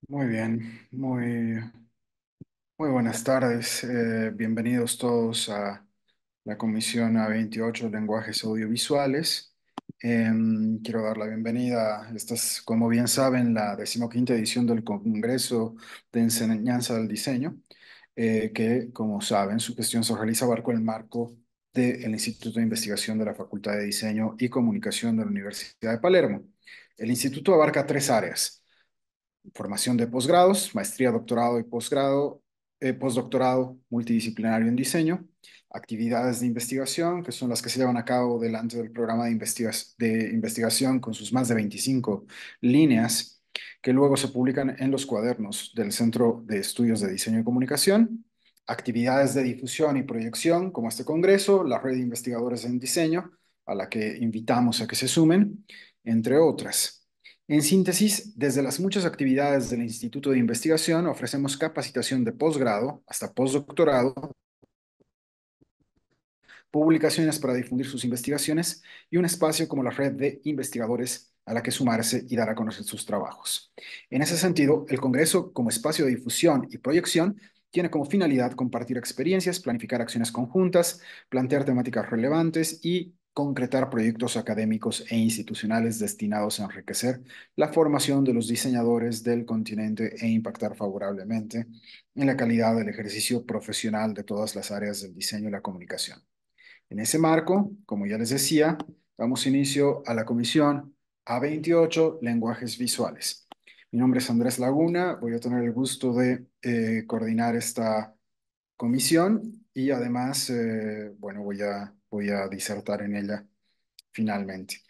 Muy bien, muy buenas tardes. Bienvenidos todos a la Comisión A28 Lenguajes Audiovisuales. Quiero dar la bienvenida. Esta es, como bien saben, la 15ª edición del Congreso de Enseñanza del Diseño, que, como saben, su gestión se realiza bajo el marco del Instituto de Investigación de la Facultad de Diseño y Comunicación de la Universidad de Palermo. El instituto abarca tres áreas: formación de posgrados, maestría, doctorado y posgrado, postdoctorado multidisciplinario en diseño, actividades de investigación, que son las que se llevan a cabo delante del programa de investigación con sus más de 25 líneas, que luego se publican en los cuadernos del Centro de Estudios de Diseño y Comunicación, actividades de difusión y proyección, como este congreso, la red de investigadores en diseño, a la que invitamos a que se sumen, entre otras. En síntesis, desde las muchas actividades del Instituto de Investigación ofrecemos capacitación de posgrado hasta postdoctorado, publicaciones para difundir sus investigaciones y un espacio como la red de investigadores a la que sumarse y dar a conocer sus trabajos. En ese sentido, el Congreso, como espacio de difusión y proyección, tiene como finalidad compartir experiencias, planificar acciones conjuntas, plantear temáticas relevantes y concretar proyectos académicos e institucionales destinados a enriquecer la formación de los diseñadores del continente e impactar favorablemente en la calidad del ejercicio profesional de todas las áreas del diseño y la comunicación. En ese marco, como ya les decía, damos inicio a la comisión A28, Lenguajes Visuales. Mi nombre es Andrés Laguna, voy a tener el gusto de coordinar esta comisión y además, bueno, voy a disertar en ella finalmente.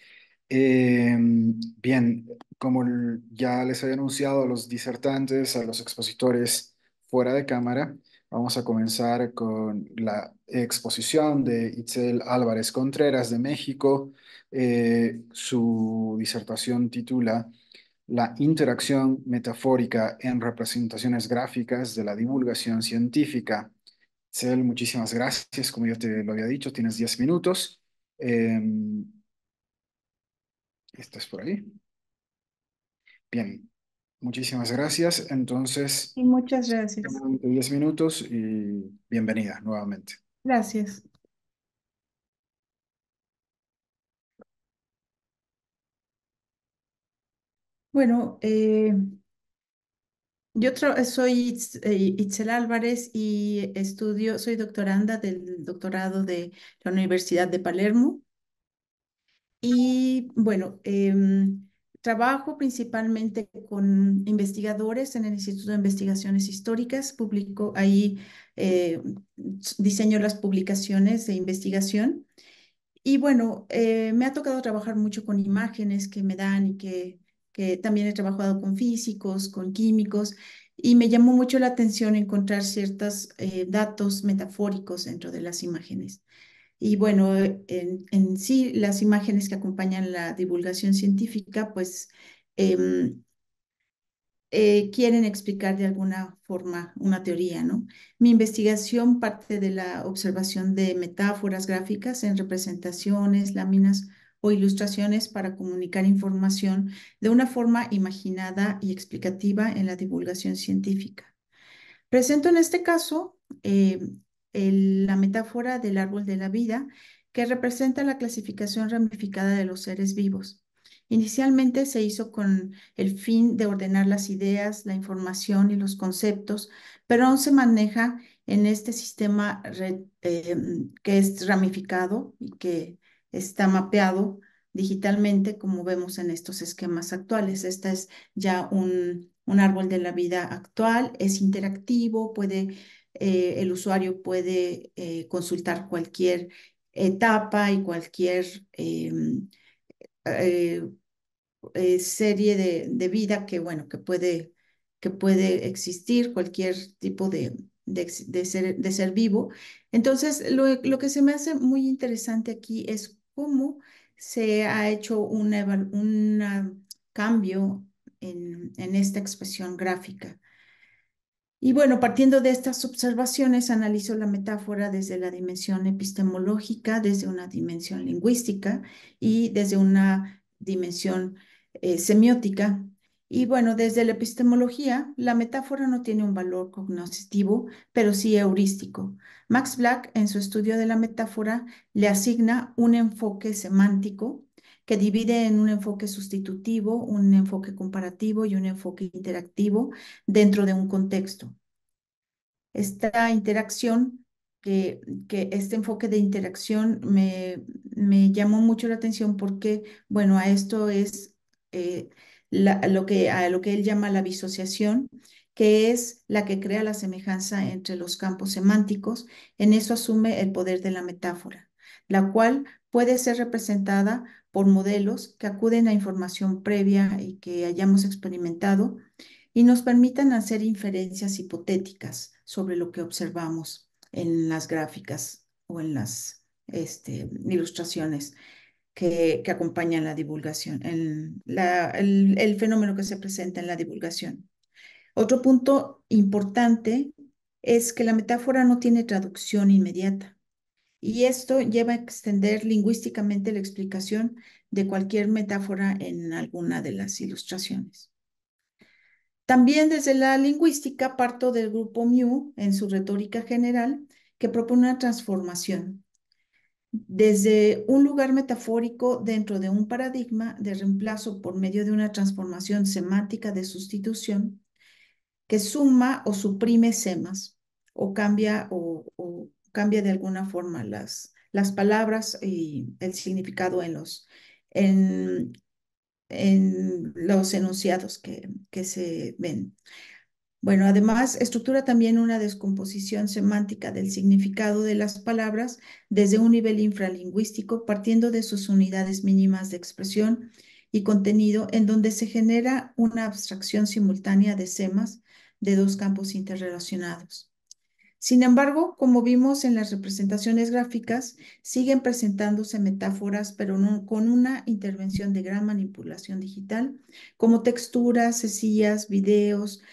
Bien, como ya les había anunciado a los disertantes, a los expositores fuera de cámara, vamos a comenzar con la exposición de Itzel Álvarez Contreras de México. Su disertación titula La interacción metafórica en representaciones gráficas de la divulgación científica. Itzel, muchísimas gracias. Como yo te lo había dicho, tienes 10 minutos. ¿Estás por ahí? Bien, muchísimas gracias. Entonces, Y muchas gracias. 10 minutos y bienvenida nuevamente. Gracias. Bueno, soy Itzel Álvarez y soy doctoranda del doctorado de la Universidad de Palermo. Y bueno, trabajo principalmente con investigadores en el Instituto de Investigaciones Históricas. Publico ahí, eh, diseño las publicaciones de investigación. Y bueno, me ha tocado trabajar mucho con imágenes que me dan que también he trabajado con físicos, con químicos, y me llamó mucho la atención encontrar ciertos datos metafóricos dentro de las imágenes. Y bueno, en sí, las imágenes que acompañan la divulgación científica, pues em, quieren explicar de alguna forma una teoría, ¿no? Mi investigación parte de la observación de metáforas gráficas en representaciones, láminas o ilustraciones para comunicar información de una forma imaginada y explicativa en la divulgación científica. Presento en este caso la metáfora del árbol de la vida, que representa la clasificación ramificada de los seres vivos. Inicialmente se hizo con el fin de ordenar las ideas, la información y los conceptos, pero aún se maneja en este sistema que es ramificado y que está mapeado digitalmente, como vemos en estos esquemas actuales. Esta es ya un árbol de la vida actual, es interactivo, el usuario puede consultar cualquier etapa y cualquier eh, serie de vida bueno, que puede existir, cualquier tipo de ser vivo. Entonces, lo que se me hace muy interesante aquí es cómo se ha hecho un cambio en esta expresión gráfica. Y bueno, partiendo de estas observaciones, analizo la metáfora desde la dimensión epistemológica, desde una dimensión lingüística y desde una dimensión semiótica. Y bueno, desde la epistemología, la metáfora no tiene un valor cognoscitivo, pero sí heurístico. Max Black, en su estudio de la metáfora, le asigna un enfoque semántico que divide en un enfoque sustitutivo, un enfoque comparativo y un enfoque interactivo dentro de un contexto. Esta interacción, que este enfoque de interacción me llamó mucho la atención porque, bueno, a esto es a lo que él llama la disociación, que es la que crea la semejanza entre los campos semánticos. En eso asume el poder de la metáfora, la cual puede ser representada por modelos que acuden a información previa y que hayamos experimentado y nos permitan hacer inferencias hipotéticas sobre lo que observamos en las gráficas o en las ilustraciones que acompañan la divulgación, el fenómeno que se presenta en la divulgación. Otro punto importante es que la metáfora no tiene traducción inmediata. Y esto lleva a extender lingüísticamente la explicación de cualquier metáfora en alguna de las ilustraciones. También desde la lingüística parto del grupo Mu en su retórica general, que propone una transformación desde un lugar metafórico dentro de un paradigma de reemplazo por medio de una transformación semántica de sustitución que suma o suprime semas o cambia de alguna forma las palabras y el significado en, en los enunciados que se ven. Bueno, además, estructura también una descomposición semántica del significado de las palabras desde un nivel infralingüístico, partiendo de sus unidades mínimas de expresión y contenido, en donde se genera una abstracción simultánea de semas de dos campos interrelacionados. Sin embargo, como vimos en las representaciones gráficas, siguen presentándose metáforas, pero no, con una intervención de gran manipulación digital, como texturas, sesillas, videos,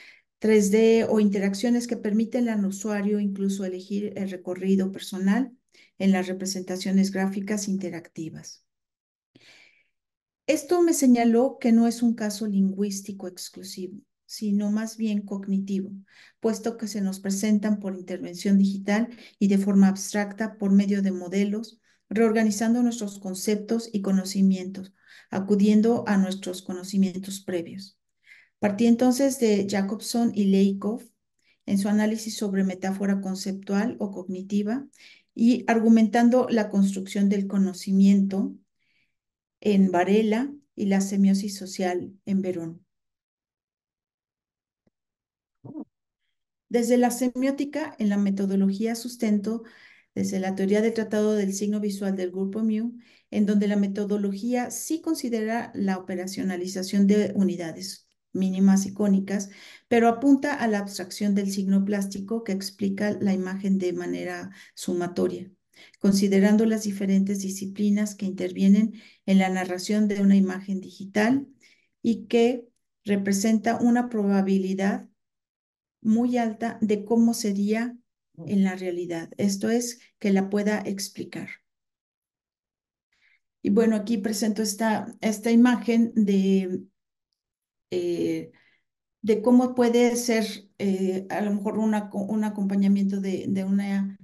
3D o interacciones que permiten al usuario incluso elegir el recorrido personal en las representaciones gráficas interactivas. Esto me señaló que no es un caso lingüístico exclusivo, sino más bien cognitivo, puesto que se nos presentan por intervención digital y de forma abstracta por medio de modelos, reorganizando nuestros conceptos y conocimientos, acudiendo a nuestros conocimientos previos. Partí entonces de Jacobson y Lakoff en su análisis sobre metáfora conceptual o cognitiva y argumentando la construcción del conocimiento en Varela y la semiosis social en Verón. Desde la semiótica, en la metodología sustento, desde la teoría del tratado del signo visual del grupo Mu, en donde la metodología sí considera la operacionalización de unidades mínimas icónicas, pero apunta a la abstracción del signo plástico que explica la imagen de manera sumatoria, considerando las diferentes disciplinas que intervienen en la narración de una imagen digital y que representa una probabilidad muy alta de cómo sería en la realidad. Esto es, que la pueda explicar. Y bueno, aquí presento esta imagen eh, de cómo puede ser a lo mejor un acompañamiento de una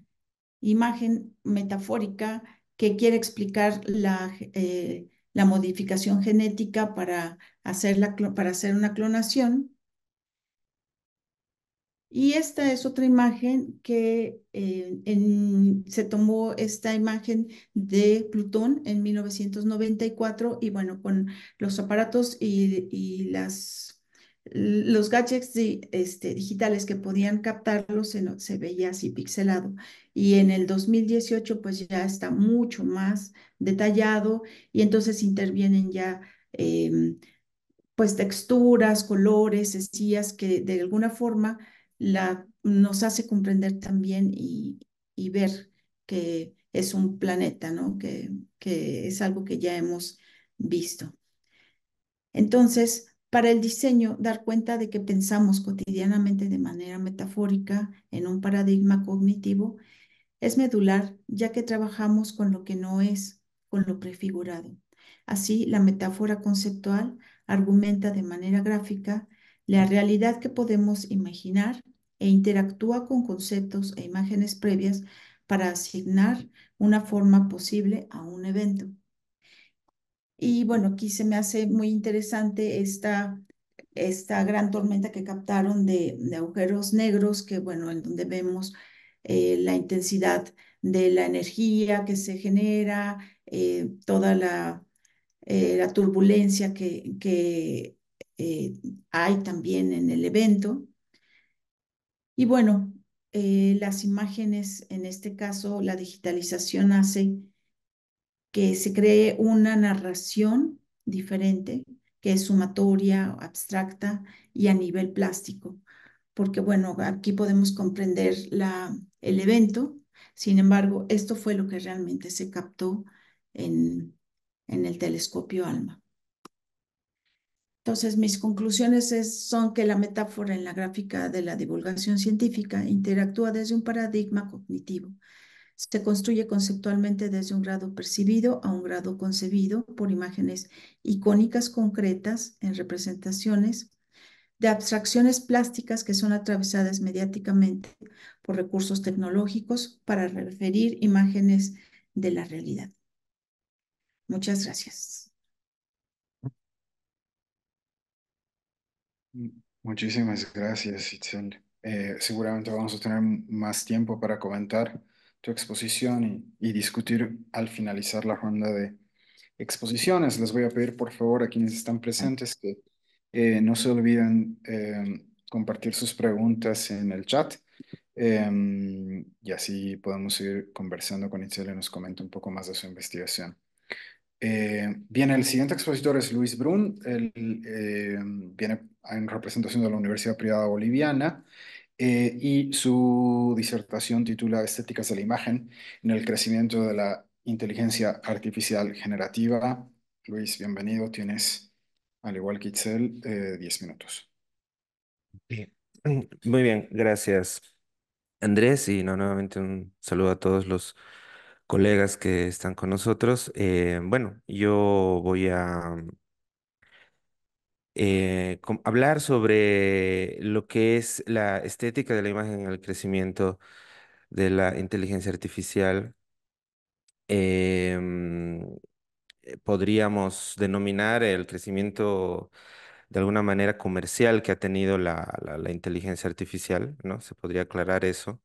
imagen metafórica que quiere explicar la modificación genética para hacer una clonación. Y esta es otra imagen que se tomó esta imagen de Plutón en 1994 y bueno, con los aparatos y los gadgets digitales que podían captarlo, se veía así pixelado. Y en el 2018 pues ya está mucho más detallado y entonces intervienen ya pues texturas, colores, estías que de alguna forma nos hace comprender también y ver que es un planeta, ¿no? Que es algo que ya hemos visto. Entonces, para el diseño, dar cuenta de que pensamos cotidianamente de manera metafórica en un paradigma cognitivo es medular, ya que trabajamos con lo que no es, con lo prefigurado. Así, la metáfora conceptual argumenta de manera gráfica la realidad que podemos imaginar e interactúa con conceptos e imágenes previas para asignar una forma posible a un evento. Y bueno, aquí se me hace muy interesante esta gran tormenta que captaron de agujeros negros, que bueno, en donde vemos la intensidad de la energía que se genera, toda la turbulencia que hay también en el evento. Y bueno, las imágenes, en este caso, la digitalización hace que se cree una narración diferente, que es sumatoria, abstracta y a nivel plástico, porque bueno, aquí podemos comprender el evento. Sin embargo, esto fue lo que realmente se captó en, en el telescopio ALMA. Entonces, mis conclusiones son que la metáfora en la gráfica de la divulgación científica interactúa desde un paradigma cognitivo. Se construye conceptualmente desde un grado percibido a un grado concebido por imágenes icónicas concretas en representaciones de abstracciones plásticas que son atravesadas mediáticamente por recursos tecnológicos para referir imágenes de la realidad. Muchas gracias. Muchísimas gracias, Itzel. Seguramente vamos a tener más tiempo para comentar tu exposición y discutir al finalizar la ronda de exposiciones. Les voy a pedir, por favor, a quienes están presentes que no se olviden compartir sus preguntas en el chat. Y así podemos ir conversando con Itzel y nos comenta un poco más de su investigación. Bien, el siguiente expositor es Luis Brun. Él viene en representación de la Universidad Privada Boliviana y su disertación titula Estéticas de la imagen en el crecimiento de la inteligencia artificial generativa. Luis, bienvenido. Tienes, al igual que Itzel, 10 minutos. Bien. Muy bien, gracias Andrés y no, nuevamente un saludo a todos los colegas que están con nosotros. Bueno, yo voy a hablar sobre lo que es la estética de la imagen en el crecimiento de la inteligencia artificial. Em, Podríamos denominar el crecimiento de alguna manera comercial que ha tenido la inteligencia artificial, ¿no? Se podría aclarar eso.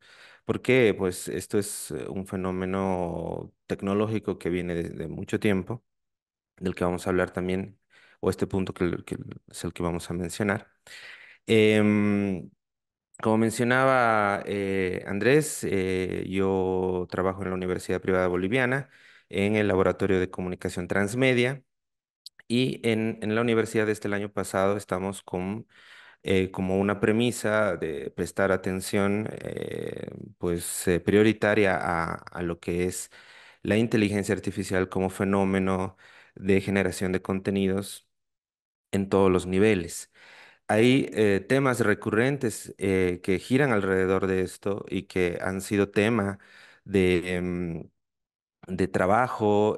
Porque pues esto es un fenómeno tecnológico que viene de mucho tiempo, del que vamos a hablar también, o este punto que es el que vamos a mencionar. Em, Como mencionaba Andrés, yo trabajo en la Universidad Privada Boliviana en el Laboratorio de Comunicación Transmedia y en la universidad desde el año pasado estamos con como una premisa de prestar atención pues prioritaria a lo que es la inteligencia artificial como fenómeno de generación de contenidos en todos los niveles. Hay temas recurrentes que giran alrededor de esto y que han sido tema de, de trabajo,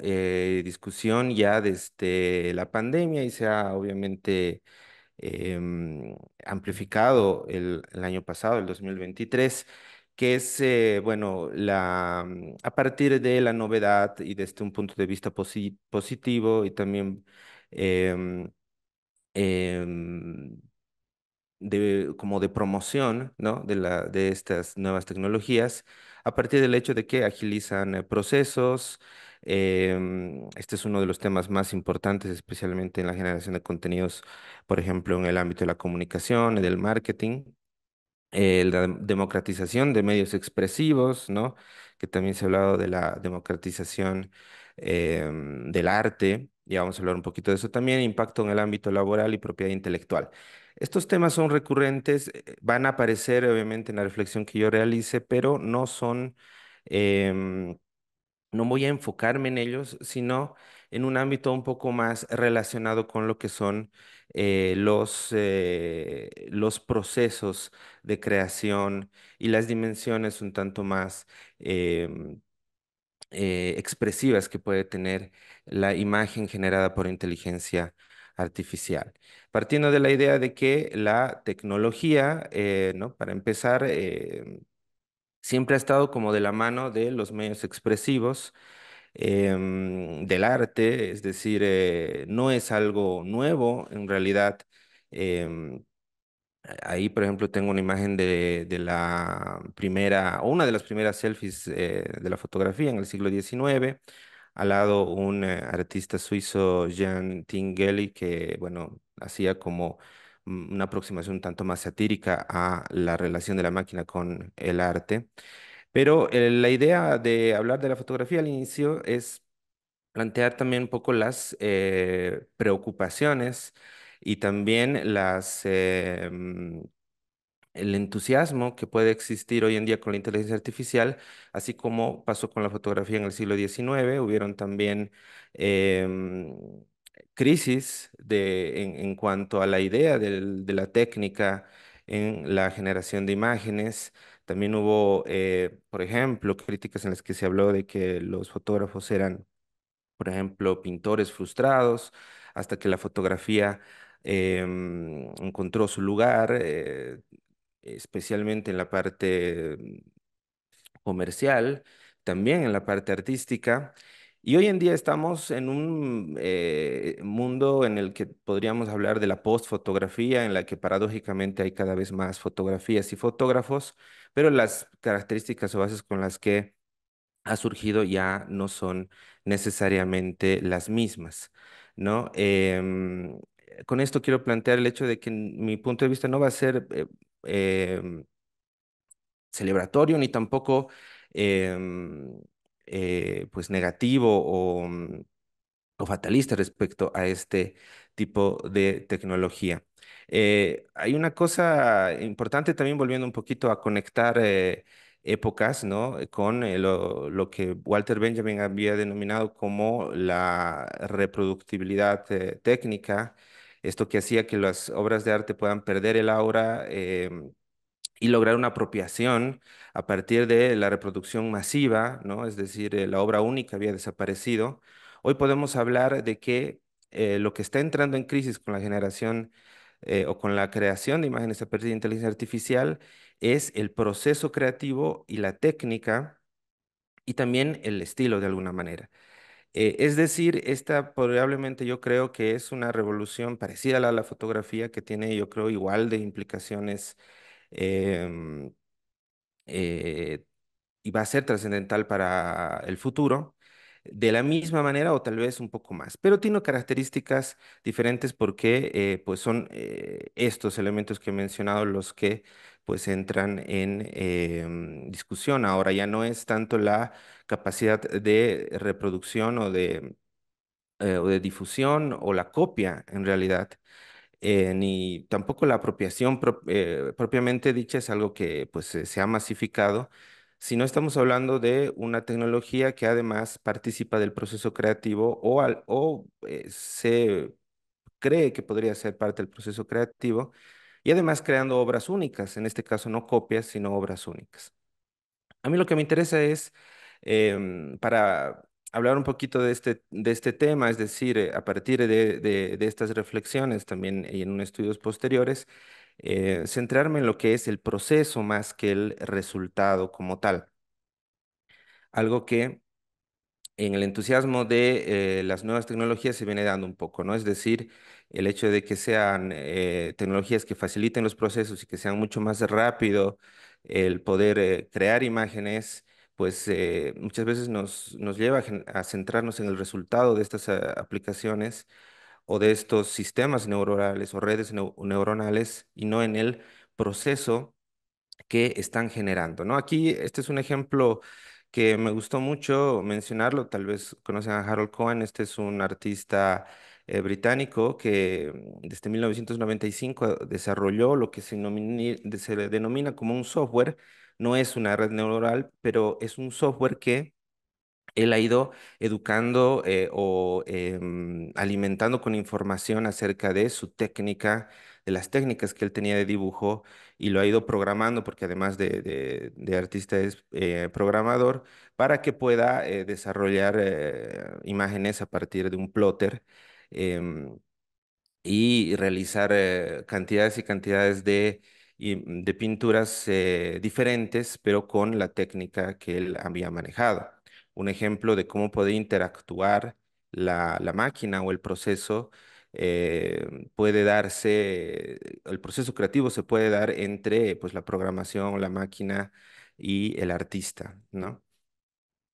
discusión ya desde la pandemia y se ha obviamente amplificado el año pasado, el 2023, que es, bueno, a partir de la novedad y desde un punto de vista positivo y también em, em, como de promoción, ¿no? De estas nuevas tecnologías, a partir del hecho de que agilizan procesos. Este es uno de los temas más importantes, especialmente en la generación de contenidos, por ejemplo, en el ámbito de la comunicación y del marketing, la democratización de medios expresivos, ¿no? Que también se ha hablado de la democratización del arte, ya vamos a hablar un poquito de eso también, impacto en el ámbito laboral y propiedad intelectual. Estos temas son recurrentes, van a aparecer obviamente en la reflexión que yo realice, pero no son, em, no voy a enfocarme en ellos, sino en un ámbito un poco más relacionado con lo que son los procesos de creación y las dimensiones un tanto más em, expresivas que puede tener la imagen generada por inteligencia artificial. Partiendo de la idea de que la tecnología, ¿no? Para empezar, siempre ha estado como de la mano de los medios expresivos, del arte, es decir, no es algo nuevo en realidad. em, Ahí, por ejemplo, tengo una imagen de la primera, o una de las primeras selfies de la fotografía en el siglo XIX. Al lado un artista suizo, Jean Tinguely, que, bueno, hacía como una aproximación un tanto más satírica a la relación de la máquina con el arte. Pero la idea de hablar de la fotografía al inicio es plantear también un poco las preocupaciones y también el entusiasmo que puede existir hoy en día con la inteligencia artificial, así como pasó con la fotografía en el siglo XIX. Hubieron también em, crisis en cuanto a la idea de la técnica en la generación de imágenes. También hubo, por ejemplo, críticas en las que se habló de que los fotógrafos eran, por ejemplo, pintores frustrados, hasta que la fotografía encontró su lugar, especialmente en la parte comercial, también en la parte artística. Y hoy en día estamos en un mundo en el que podríamos hablar de la postfotografía, en la que paradójicamente hay cada vez más fotografías y fotógrafos, pero las características o bases con las que ha surgido ya no son necesariamente las mismas, ¿no? Con esto quiero plantear el hecho de que mi punto de vista no va a ser celebratorio ni tampoco em, pues negativo o fatalista respecto a este tipo de tecnología. Hay una cosa importante también, volviendo un poquito a conectar épocas, ¿no? Con lo que Walter Benjamin había denominado como la reproductibilidad técnica, esto que hacía que las obras de arte puedan perder el aura. Y lograr una apropiación a partir de la reproducción masiva, ¿no? Es decir, la obra única había desaparecido. Hoy podemos hablar de que lo que está entrando en crisis con la generación o con la creación de imágenes a partir de inteligencia artificial es el proceso creativo y la técnica y también el estilo de alguna manera. Es decir, esta probablemente yo creo que es una revolución parecida a la fotografía que tiene, yo creo, igual de implicaciones em, eh, y va a ser trascendental para el futuro, de la misma manera o tal vez un poco más, pero tiene características diferentes porque pues son estos elementos que he mencionado los que pues entran en discusión. Ahora ya no es tanto la capacidad de reproducción o de difusión o la copia en realidad, ni tampoco la apropiación propiamente dicha es algo que pues se ha masificado, sino estamos hablando de una tecnología que además participa del proceso creativo o se cree que podría ser parte del proceso creativo y además creando obras únicas, en este caso no copias, sino obras únicas. A mí lo que me interesa es, para hablar un poquito de este tema, es decir, a partir de estas reflexiones también y en estudios posteriores, centrarme en lo que es el proceso más que el resultado como tal. Algo que en el entusiasmo de las nuevas tecnologías se viene dando un poco, ¿no? Es decir, el hecho de que sean tecnologías que faciliten los procesos y que sean mucho más rápido el poder crear imágenes, pues muchas veces nos lleva a centrarnos en el resultado de estas aplicaciones o de estos sistemas neuronales o redes neuronales y no en el proceso que están generando, ¿no? Aquí este es un ejemplo que me gustó mucho mencionarlo, tal vez conocen a Harold Cohen, este es un artista británico que desde 1995 desarrolló lo que se le denomina como un software, no es una red neuronal, pero es un software que él ha ido educando o alimentando con información acerca de su técnica, de las técnicas que él tenía de dibujo y lo ha ido programando porque además de artista es programador para que pueda desarrollar imágenes a partir de un plotter. em, y realizar cantidades y cantidades de pinturas diferentes, pero con la técnica que él había manejado. Un ejemplo de cómo puede interactuar la máquina o el proceso puede darse, el proceso creativo se puede dar entre pues, la programación, la máquina y el artista, ¿no?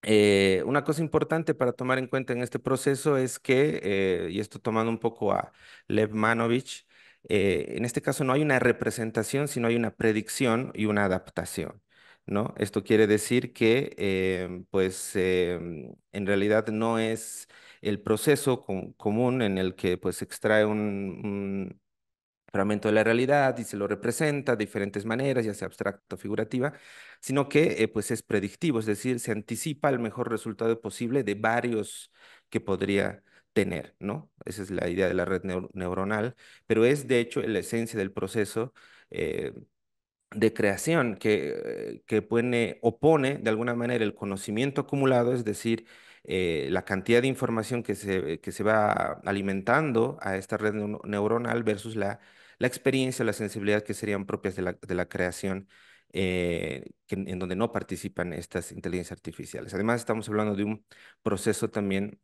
Una cosa importante para tomar en cuenta en este proceso es que, y esto tomando un poco a Lev Manovich, en este caso no hay una representación, sino hay una predicción y una adaptación, ¿no? Esto quiere decir que, pues, en realidad no es el proceso común en el que, pues, se extrae un fragmento de la realidad y se lo representa de diferentes maneras, ya sea abstracta o figurativa, sino que pues es predictivo, es decir, se anticipa el mejor resultado posible de varios que podría tener, ¿no? Esa es la idea de la red neuronal, pero es de hecho la esencia del proceso. De creación que opone de alguna manera el conocimiento acumulado, es decir, la cantidad de información que se va alimentando a esta red neuronal versus la experiencia, la sensibilidad que serían propias de la creación, en donde no participan estas inteligencias artificiales. Además, estamos hablando de un proceso también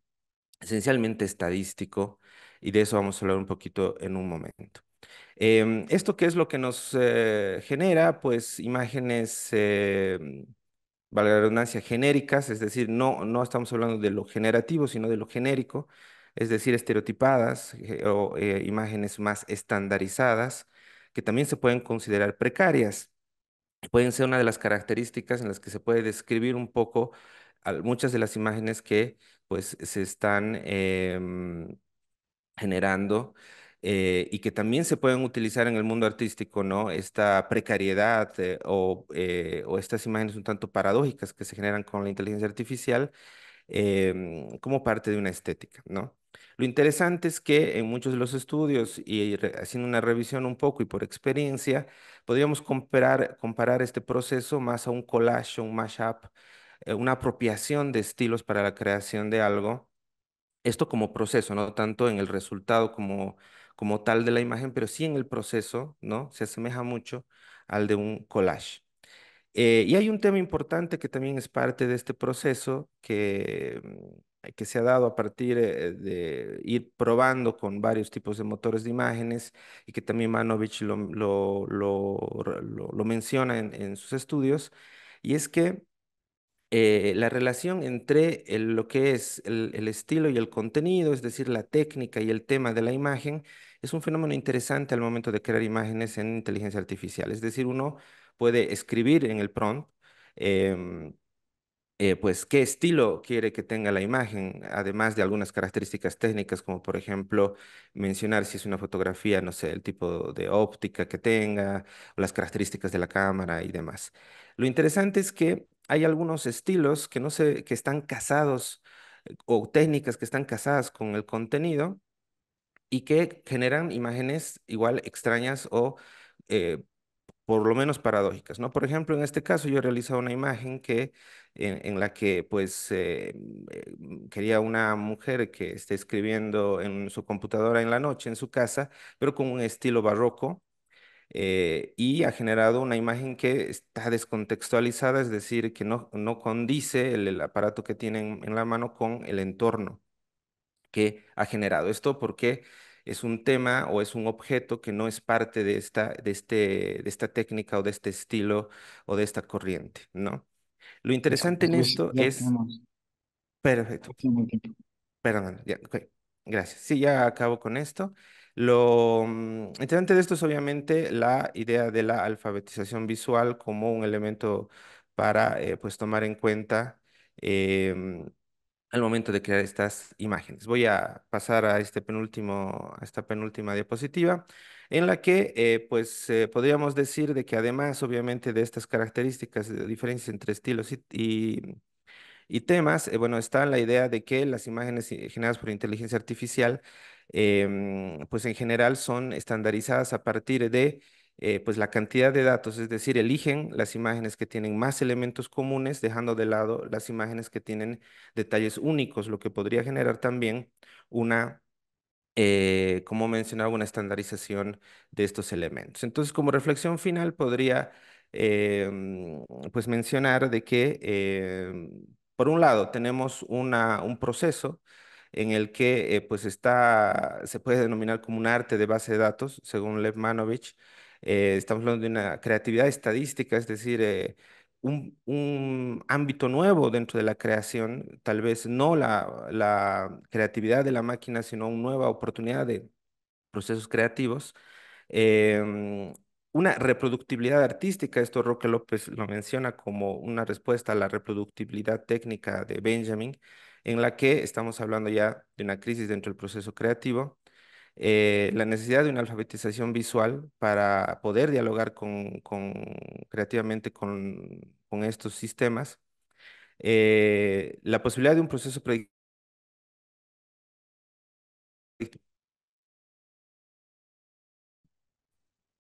esencialmente estadístico y de eso vamos a hablar un poquito en un momento. ¿Esto qué es lo que nos genera? Pues imágenes, valga la redundancia, genéricas, es decir, no estamos hablando de lo generativo, sino de lo genérico, es decir, estereotipadas o imágenes más estandarizadas, que también se pueden considerar precarias. Pueden ser una de las características en las que se puede describir un poco muchas de las imágenes que pues se están generando y que también se pueden utilizar en el mundo artístico, ¿no? Esta precariedad o estas imágenes un tanto paradójicas que se generan con la inteligencia artificial como parte de una estética, ¿no? Lo interesante es que en muchos de los estudios y haciendo una revisión un poco y por experiencia, podríamos comparar este proceso más a un collage, un mashup, una apropiación de estilos para la creación de algo, esto como proceso, no tanto en el resultado como tal de la imagen, pero sí en el proceso, ¿no? Se asemeja mucho al de un collage. Y hay un tema importante que también es parte de este proceso que se ha dado a partir de ir probando con varios tipos de motores de imágenes y que también Manovich lo menciona en sus estudios, y es que la relación entre lo que es el estilo y el contenido, es decir, la técnica y el tema de la imagen, es un fenómeno interesante al momento de crear imágenes en inteligencia artificial. Es decir, uno puede escribir en el prompt, em, pues, qué estilo quiere que tenga la imagen, además de algunas características técnicas, como por ejemplo mencionar si es una fotografía, no sé, el tipo de óptica que tenga, o las características de la cámara y demás. Lo interesante es que hay algunos estilos que no sé, que están casados o técnicas que están casadas con el contenido y que generan imágenes igual extrañas o eh, por lo menos paradójicas, ¿no? Por ejemplo, en este caso yo he realizado una imagen en la que pues quería una mujer que esté escribiendo en su computadora en la noche en su casa, pero con un estilo barroco. Y ha generado una imagen que está descontextualizada, es decir, que no condice el aparato que tienen en la mano con el entorno que ha generado. Esto porque es un tema o es un objeto que no es parte de esta técnica o de este estilo o de esta corriente, ¿no? Lo interesante Disculpe, en Luis, esto ya es, tenemos perfecto, último tiempo. perdón, ya, ok, gracias. Sí, ya acabo con esto. Lo interesante de esto es obviamente la idea de la alfabetización visual como un elemento para pues tomar en cuenta em, al momento de crear estas imágenes. Voy a pasar a a esta penúltima diapositiva, en la que pues podríamos decir de que además obviamente de estas características de diferencias entre estilos y temas, bueno, está la idea de que las imágenes generadas por inteligencia artificial, pues en general son estandarizadas a partir de pues la cantidad de datos, es decir, eligen las imágenes que tienen más elementos comunes, dejando de lado las imágenes que tienen detalles únicos, lo que podría generar también una como mencionaba, una estandarización de estos elementos. Entonces, como reflexión final, podría pues mencionar de que, por un lado, tenemos un proceso en el que pues se puede denominar como un arte de base de datos, según Lev Manovich. Estamos hablando de una creatividad estadística, es decir, un ámbito nuevo dentro de la creación, tal vez no la creatividad de la máquina, sino una nueva oportunidad de procesos creativos. Em, una reproductibilidad artística, esto Roque López lo menciona como una respuesta a la reproductibilidad técnica de Benjamin, en la que estamos hablando ya de una crisis dentro del proceso creativo, la necesidad de una alfabetización visual para poder dialogar creativamente con estos sistemas, la posibilidad de un proceso predictivo,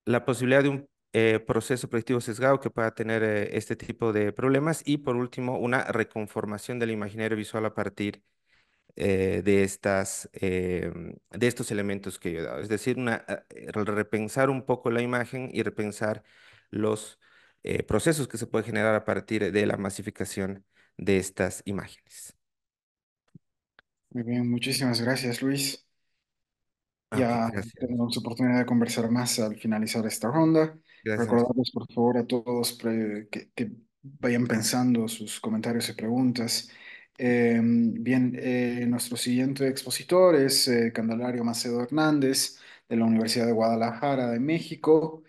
la posibilidad de un proceso predictivo sesgado que pueda tener este tipo de problemas y por último una reconformación del imaginario visual a partir de estos elementos que yo he dado. Es decir, repensar un poco la imagen y repensar los procesos que se pueden generar a partir de la masificación de estas imágenes. Muy bien, muchísimas gracias, Luis. Ok, Ya gracias. tenemos oportunidad de conversar más al finalizar esta ronda. Gracias. Recordarles, por favor, a todos que vayan pensando sus comentarios y preguntas. Bien, nuestro siguiente expositor es Candelario Macedo Hernández, de la Universidad de Guadalajara, de México,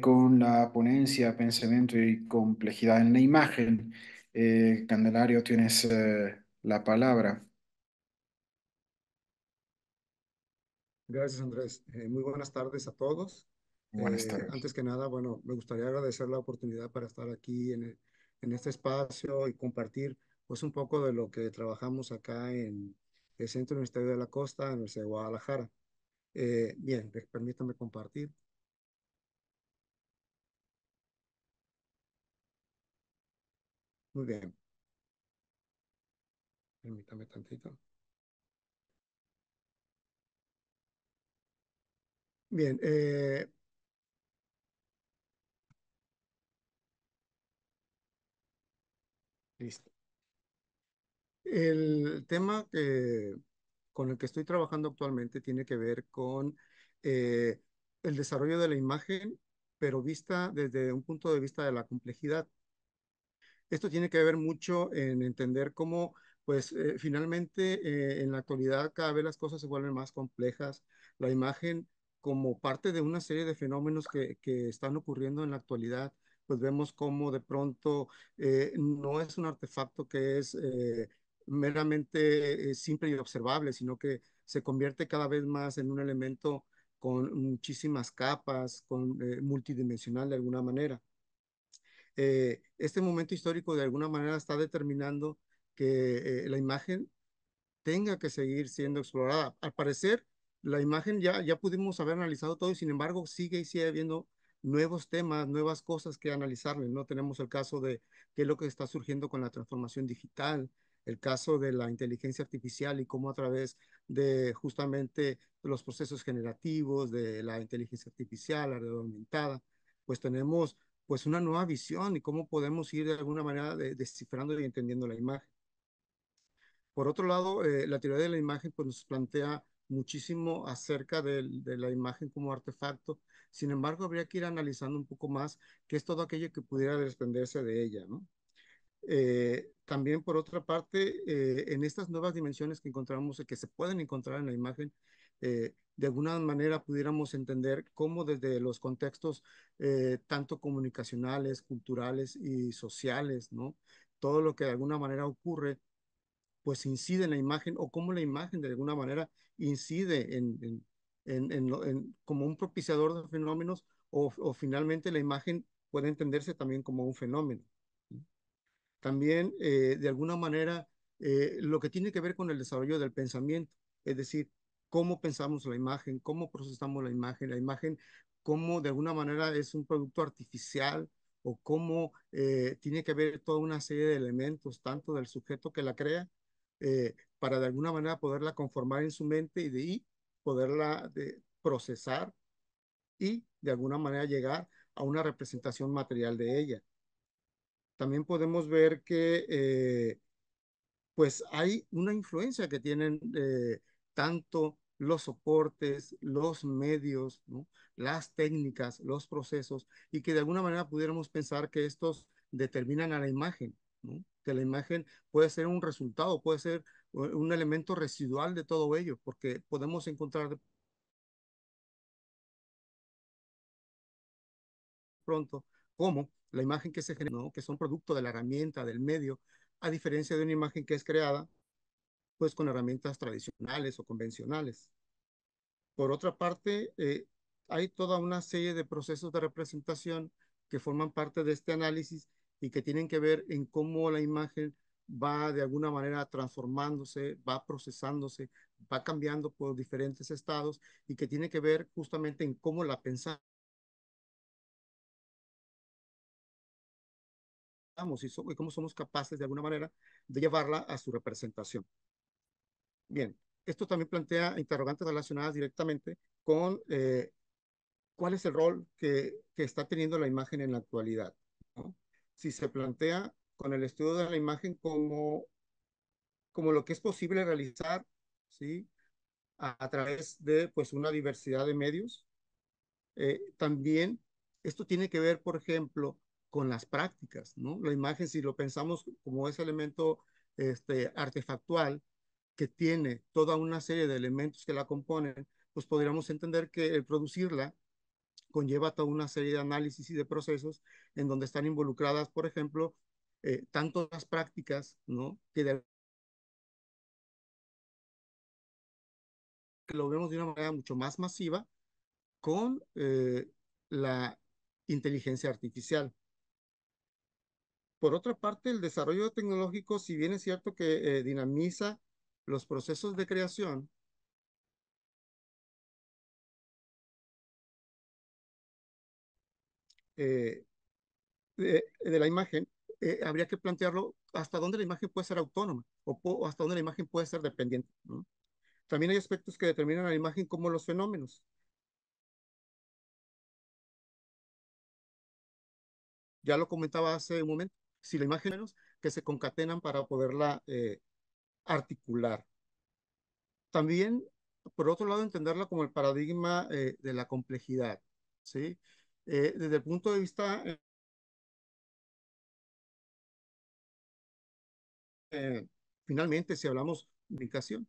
con la ponencia Pensamiento y complejidad en la imagen. Candelario, tienes la palabra. Gracias, Andrés. Muy buenas tardes a todos. Buenas tardes. Antes que nada, bueno, me gustaría agradecer la oportunidad para estar aquí en este espacio y compartir pues un poco de lo que trabajamos acá en el Centro Universitario de la Costa, en la Universidad de Guadalajara. Bien, permítame compartir. Muy bien, permítame tantito. Bien, listo. El tema con el que estoy trabajando actualmente tiene que ver con eh, el desarrollo de la imagen, pero vista desde un punto de vista de la complejidad. Esto tiene que ver mucho en entender cómo, pues, finalmente, en la actualidad cada vez las cosas se vuelven más complejas. La imagen, como parte de una serie de fenómenos que están ocurriendo en la actualidad, pues vemos cómo de pronto no es un artefacto que es meramente simple y observable, sino que se convierte cada vez más en un elemento con muchísimas capas, multidimensional de alguna manera. Este momento histórico de alguna manera está determinando que la imagen tenga que seguir siendo explorada. Al parecer, la imagen ya pudimos haber analizado todo y sin embargo sigue y sigue habiendo nuevos temas, nuevas cosas que analizarle, ¿no? Tenemos el caso de qué es lo que está surgiendo con la transformación digital, el caso de la inteligencia artificial y cómo a través de justamente los procesos generativos de la inteligencia artificial, la realidad aumentada, pues tenemos pues una nueva visión y cómo podemos ir de alguna manera descifrando y entendiendo la imagen. Por otro lado, la teoría de la imagen pues, nos plantea muchísimo acerca de la imagen como artefacto. Sin embargo, habría que ir analizando un poco más qué es todo aquello que pudiera desprenderse de ella, ¿no? También, por otra parte, en estas nuevas dimensiones que encontramos, que se pueden encontrar en la imagen, de alguna manera pudiéramos entender cómo desde los contextos tanto comunicacionales, culturales y sociales, ¿no? Todo lo que de alguna manera ocurre pues incide en la imagen o cómo la imagen de alguna manera incide como un propiciador de fenómenos o finalmente la imagen puede entenderse también como un fenómeno. También, de alguna manera, lo que tiene que ver con el desarrollo del pensamiento, es decir, cómo pensamos la imagen, cómo procesamos la imagen, cómo de alguna manera es un producto artificial o cómo tiene que ver toda una serie de elementos, tanto del sujeto que la crea, para de alguna manera poderla conformar en su mente y de ahí poderla procesar y de alguna manera llegar a una representación material de ella. También podemos ver que pues hay una influencia que tienen tanto los soportes, los medios, ¿no? Las técnicas, los procesos, y que de alguna manera pudiéramos pensar que estos determinan a la imagen, ¿no? Que la imagen puede ser un resultado, puede ser un elemento residual de todo ello, porque podemos encontrar de pronto cómo la imagen que se genera, ¿no? Que son producto de la herramienta, del medio, a diferencia de una imagen que es creada pues con herramientas tradicionales o convencionales. Por otra parte, hay toda una serie de procesos de representación que forman parte de este análisis y que tienen que ver en cómo la imagen va de alguna manera transformándose, va procesándose, va cambiando por diferentes estados y que tiene que ver justamente en cómo la pensamos y cómo somos capaces de alguna manera de llevarla a su representación. Bien, esto también plantea interrogantes relacionadas directamente con cuál es el rol que está teniendo la imagen en la actualidad, ¿no? Si se plantea con el estudio de la imagen como lo que es posible realizar, ¿sí? A través de pues una diversidad de medios. También esto tiene que ver, por ejemplo, con las prácticas, ¿no? La imagen, si lo pensamos como ese elemento artefactual que tiene toda una serie de elementos que la componen, pues podríamos entender que el producirla conlleva toda una serie de análisis y de procesos en donde están involucradas, por ejemplo, tanto las prácticas, ¿no? Que lo vemos de una manera mucho más masiva con la inteligencia artificial. Por otra parte, el desarrollo tecnológico, si bien es cierto que dinamiza los procesos de creación, eh, de la imagen, habría que plantearlo hasta dónde la imagen puede ser autónoma o hasta dónde la imagen puede ser dependiente, ¿no? También hay aspectos que determinan a la imagen como los fenómenos. Ya lo comentaba hace un momento, si la imagen menos que se concatenan para poderla articular. También, por otro lado, entenderla como el paradigma de la complejidad, ¿sí? Desde el punto de vista, eh, finalmente, si hablamos de comunicación,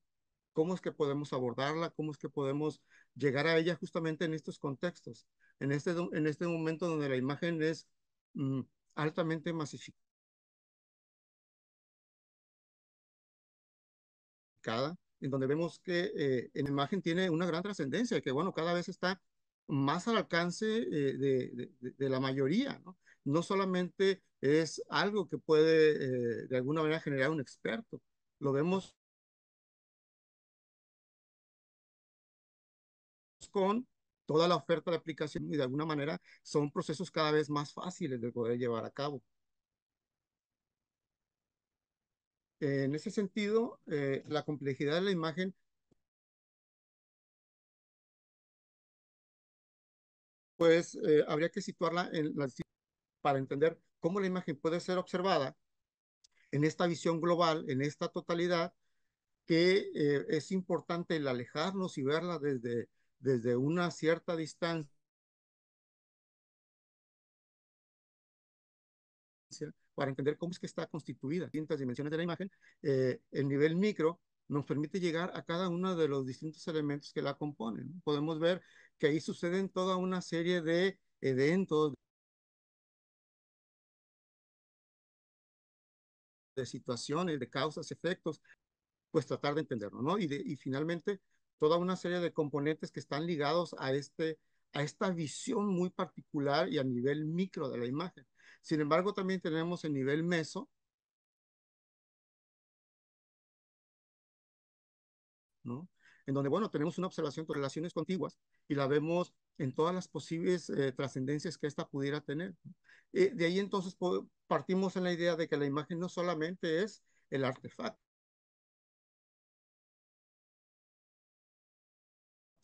¿cómo es que podemos abordarla? ¿Cómo es que podemos llegar a ella justamente en estos contextos? En este momento donde la imagen es mm, altamente masificada, en donde vemos que en la imagen tiene una gran trascendencia, que bueno, cada vez está más al alcance de la mayoría, ¿no? No solamente es algo que puede de alguna manera generar un experto, lo vemos con toda la oferta de aplicación y de alguna manera son procesos cada vez más fáciles de poder llevar a cabo. En ese sentido, la complejidad de la imagen, pues habría que situarla para entender cómo la imagen puede ser observada en esta visión global, en esta totalidad, que es importante el alejarnos y verla desde una cierta distancia para entender cómo es que está constituida. Distintas dimensiones de la imagen, el nivel micro nos permite llegar a cada uno de los distintos elementos que la componen, ¿no? Podemos ver que ahí suceden toda una serie de eventos, de situaciones, de causas, efectos, pues tratar de entenderlo, ¿no? Y finalmente, toda una serie de componentes que están ligados a esta visión muy particular y a nivel micro de la imagen. Sin embargo, también tenemos el nivel meso, ¿no? En donde, bueno, tenemos una observación de relaciones contiguas y la vemos en todas las posibles trascendencias que ésta pudiera tener, ¿no? De ahí entonces partimos en la idea de que la imagen no solamente es el artefacto,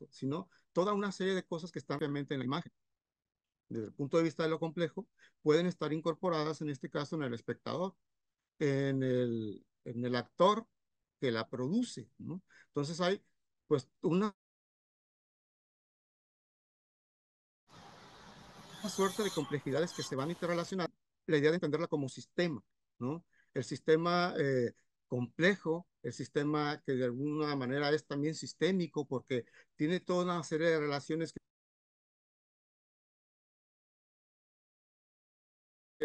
abstracto, sino toda una serie de cosas que están realmente en la imagen. Desde el punto de vista de lo complejo, pueden estar incorporadas en este caso en el espectador, en el actor que la produce, ¿no? Entonces hay pues una suerte de complejidades que se van interrelacionando. La idea de entenderla como sistema, ¿no? El sistema complejo, el sistema que de alguna manera es también sistémico porque tiene toda una serie de relaciones que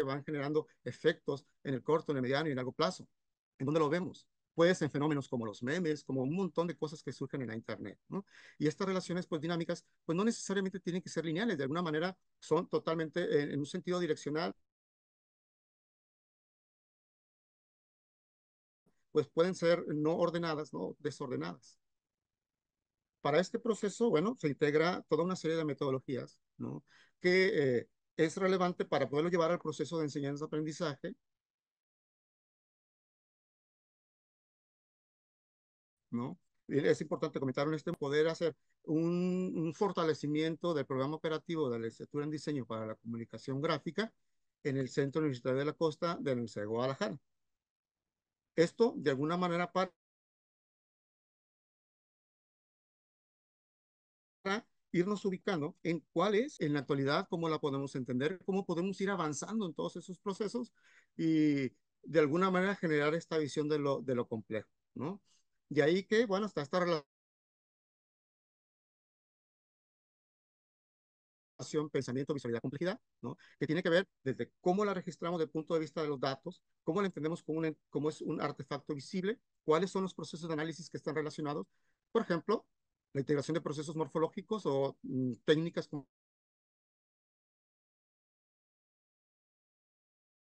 van generando efectos en el corto, en el mediano y en el largo plazo. ¿En dónde lo vemos? Pues en fenómenos como los memes, como un montón de cosas que surgen en la Internet, ¿no? Y estas relaciones pues dinámicas pues no necesariamente tienen que ser lineales, de alguna manera son totalmente en un sentido direccional, pues pueden ser no ordenadas, no desordenadas. Para este proceso, bueno, se integra toda una serie de metodologías, ¿no? Que es relevante para poderlo llevar al proceso de enseñanza-aprendizaje, ¿no? Y es importante comentar en este poder hacer un fortalecimiento del programa operativo de la licenciatura en diseño para la comunicación gráfica en el Centro Universitario de la Costa de la Universidad de Guadalajara. Esto, de alguna manera, para irnos ubicando en cuál es en la actualidad, cómo la podemos entender, cómo podemos ir avanzando en todos esos procesos y de alguna manera generar esta visión de lo complejo, ¿no? De ahí que, bueno, está esta relación pensamiento, visualidad, complejidad, ¿no? Que tiene que ver desde cómo la registramos desde el punto de vista de los datos, cómo la entendemos como es un artefacto visible, cuáles son los procesos de análisis que están relacionados. Por ejemplo, la integración de procesos morfológicos o técnicas como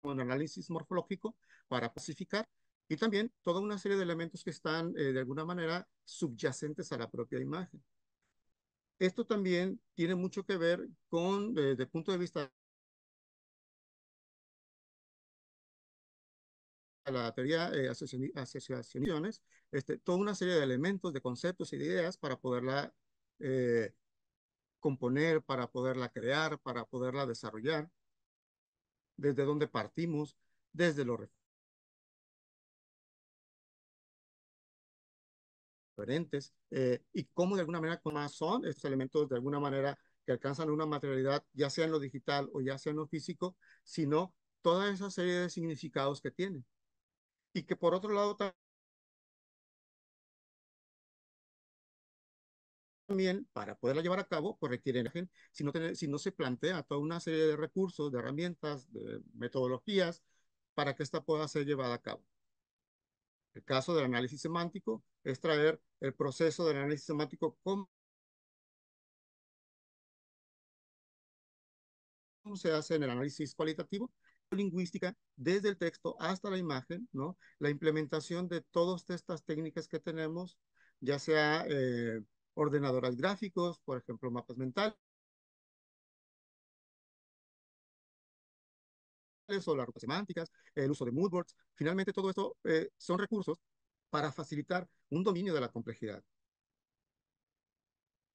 el análisis morfológico para clasificar y también toda una serie de elementos que están de alguna manera subyacentes a la propia imagen. Esto también tiene mucho que ver con, desde el punto de vista de la teoría asociaciones, toda una serie de elementos, de conceptos y de ideas para poderla eh, componer, para poderla crear, para poderla desarrollar, desde donde partimos, desde los referentes y cómo de alguna manera más son estos elementos de alguna manera que alcanzan una materialidad, ya sea en lo digital o ya sea en lo físico, sino toda esa serie de significados que tienen. Y que por otro lado también para poderla llevar a cabo, pues requiere, si no se plantea toda una serie de recursos, de herramientas, de metodologías para que esta pueda ser llevada a cabo. El caso del análisis semántico es traer el proceso del análisis semántico como se hace en el análisis cualitativo, lingüística, desde el texto hasta la imagen, ¿no? La implementación de todas estas técnicas que tenemos, ya sea ordenadores gráficos, por ejemplo, mapas mentales, o las rutas semánticas, el uso de moodboards. Finalmente, todo esto son recursos para facilitar un dominio de la complejidad.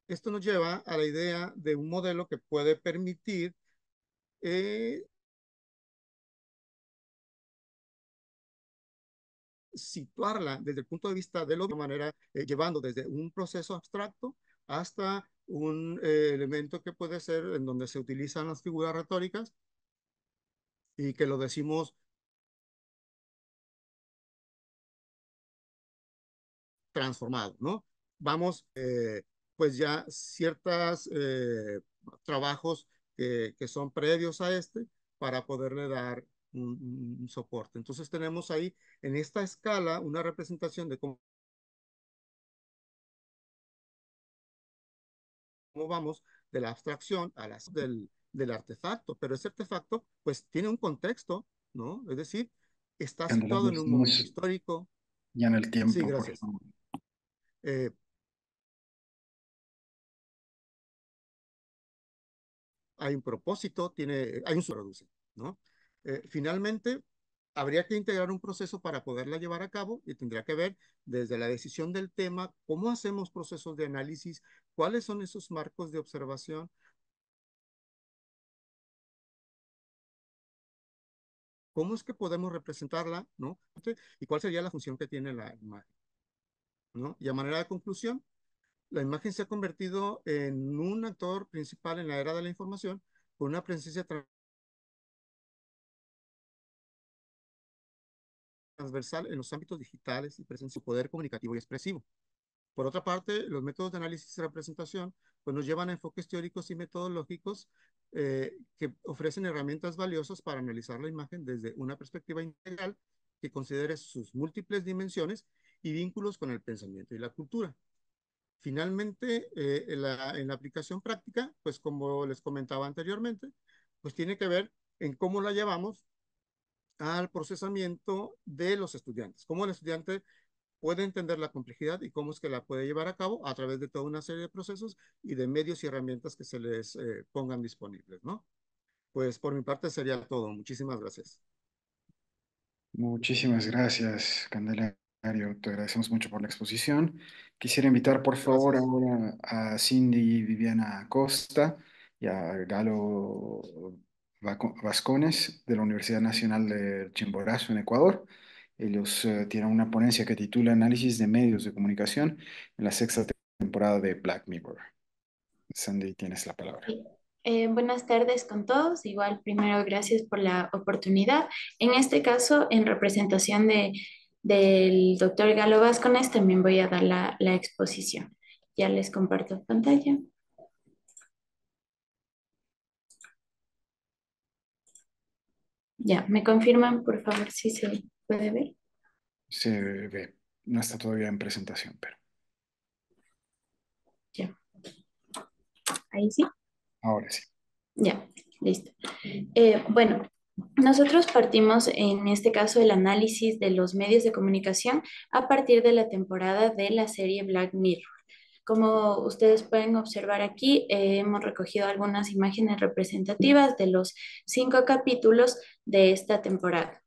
Esto nos lleva a la idea de un modelo que puede permitir eh, situarla desde el punto de vista de de manera, llevando desde un proceso abstracto hasta un elemento que puede ser en donde se utilizan las figuras retóricas y que lo decimos transformado, ¿no? Vamos, pues ya ciertos trabajos que son previos a este para poderle dar un soporte. Entonces tenemos ahí en esta escala una representación de cómo vamos de la abstracción a del artefacto, pero ese artefacto pues tiene un contexto, ¿no? Es decir, está situado en un momento Entramos histórico. ya en el Sí, tiempo, por gracias. favor. Eh, hay un propósito, hay un produce, ¿no? Finalmente, habría que integrar un proceso para poderla llevar a cabo y tendría que ver desde la decisión del tema, cómo hacemos procesos de análisis, cuáles son esos marcos de observación, cómo es que podemos representarla, ¿no? Y cuál sería la función que tiene la imagen, ¿no? Y a manera de conclusión, la imagen se ha convertido en un actor principal en la era de la información con una presencia transversal en los ámbitos digitales y presencia de poder comunicativo y expresivo. Por otra parte, los métodos de análisis y representación pues nos llevan a enfoques teóricos y metodológicos que ofrecen herramientas valiosas para analizar la imagen desde una perspectiva integral que considere sus múltiples dimensiones y vínculos con el pensamiento y la cultura. Finalmente, en la aplicación práctica, pues como les comentaba anteriormente, pues tiene que ver en cómo la llevamos al procesamiento de los estudiantes, cómo el estudiante puede entender la complejidad y cómo es que la puede llevar a cabo a través de toda una serie de procesos y de medios y herramientas que se les pongan disponibles, ¿no? Pues por mi parte sería todo. Muchísimas gracias. Muchísimas gracias, Candelario. Te agradecemos mucho por la exposición. Quisiera invitar, por favor, Gracias. ahora a Cindy Viviana Costa y a Galo Vascones de la Universidad Nacional de Chimborazo, en Ecuador. Ellos tienen una ponencia que titula Análisis de medios de comunicación en la sexta temporada de Black Mirror. Sandy, tienes la palabra. Sí. Buenas tardes con todos. Igual, primero, gracias por la oportunidad. En este caso, en representación del doctor Galo Vascones, también voy a dar la exposición. Ya les comparto pantalla. Ya, ¿me confirman, por favor, si se puede ver? Se ve, no está todavía en presentación, pero Ya, ahí sí. ahora sí. Ya, listo. Bueno, nosotros partimos en este caso el análisis de los medios de comunicación a partir de la temporada de la serie Black Mirror. Como ustedes pueden observar aquí, hemos recogido algunas imágenes representativas de los 5 capítulos de esta temporada.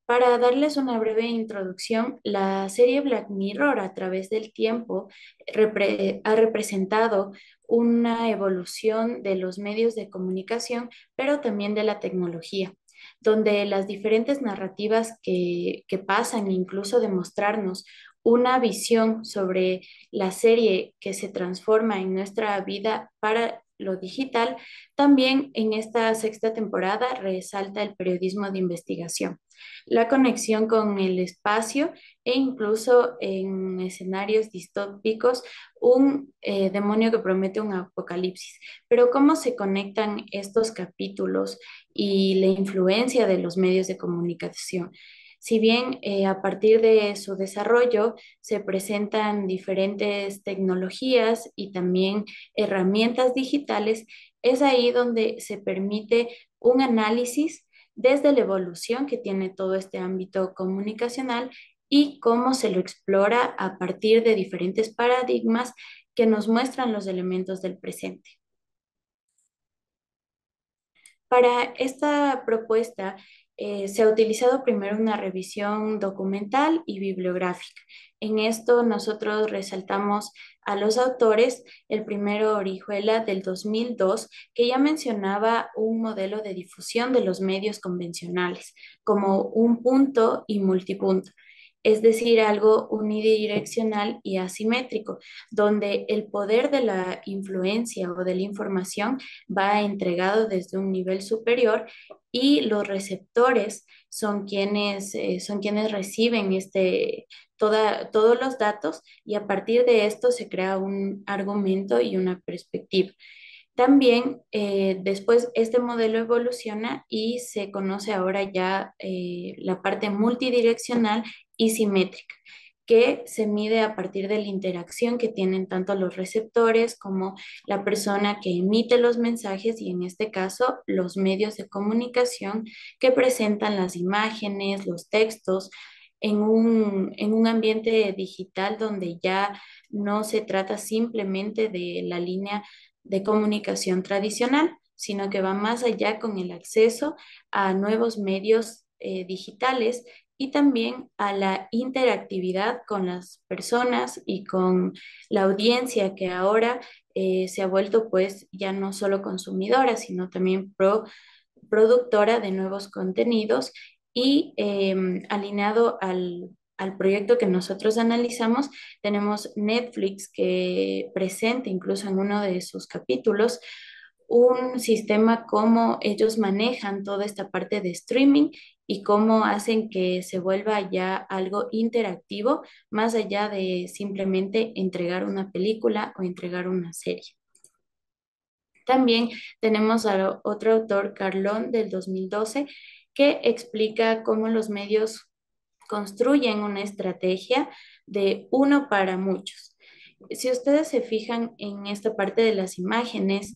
Para darles una breve introducción, la serie Black Mirror a través del tiempo ha representado una evolución de los medios de comunicación, pero también de la tecnología, donde las diferentes narrativas que pasan, incluso de mostrarnos una visión sobre la serie que se transforma en nuestra vida para lo digital, también en esta sexta temporada resalta el periodismo de investigación, la conexión con el espacio e incluso en escenarios distópicos, un demonio que promete un apocalipsis. Pero ¿cómo se conectan estos capítulos y la influencia de los medios de comunicación? Si bien a partir de su desarrollo se presentan diferentes tecnologías y también herramientas digitales, es ahí donde se permite un análisis desde la evolución que tiene todo este ámbito comunicacional y cómo se lo explora a partir de diferentes paradigmas que nos muestran los elementos del presente. Para esta propuesta se ha utilizado primero una revisión documental y bibliográfica. En esto nosotros resaltamos a los autores, el primero Orihuela del 2002, que ya mencionaba un modelo de difusión de los medios convencionales como un punto y multipunto, es decir, algo unidireccional y asimétrico, donde el poder de la influencia o de la información va entregado desde un nivel superior y los receptores son quienes reciben todos los datos y a partir de esto se crea un argumento y una perspectiva. También después este modelo evoluciona y se conoce ahora ya la parte multidireccional y simétrica, que se mide a partir de la interacción que tienen tanto los receptores como la persona que emite los mensajes y en este caso los medios de comunicación que presentan las imágenes, los textos en un ambiente digital donde ya no se trata simplemente de la línea de comunicación tradicional, sino que va más allá con el acceso a nuevos medios digitales y también a la interactividad con las personas y con la audiencia que ahora se ha vuelto pues ya no solo consumidora, sino también productora de nuevos contenidos y alineado al proyecto que nosotros analizamos, tenemos Netflix que presenta incluso en uno de sus capítulos un sistema cómo ellos manejan toda esta parte de streaming y cómo hacen que se vuelva ya algo interactivo, más allá de simplemente entregar una película o entregar una serie. También tenemos a otro autor, Carlón, del 2012, que explica cómo los medios construyen una estrategia de uno para muchos. Si ustedes se fijan en esta parte de las imágenes,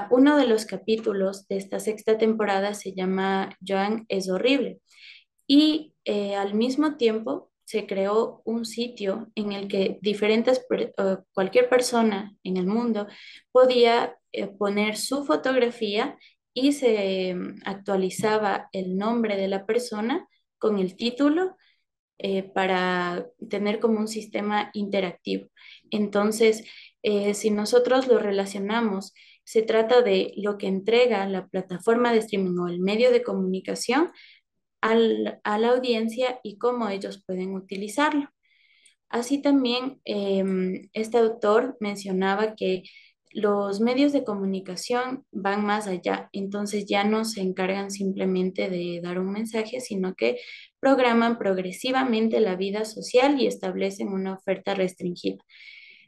uno de los capítulos de esta sexta temporada se llama Joan es horrible y al mismo tiempo se creó un sitio en el que cualquier persona en el mundo podía poner su fotografía y se actualizaba el nombre de la persona con el título para tener como un sistema interactivo. Entonces, si nosotros lo relacionamos, se trata de lo que entrega la plataforma de streaming o el medio de comunicación a la audiencia y cómo ellos pueden utilizarlo. Así también, este autor mencionaba que los medios de comunicación van más allá, entonces ya no se encargan simplemente de dar un mensaje, sino que programan progresivamente la vida social y establecen una oferta restringida.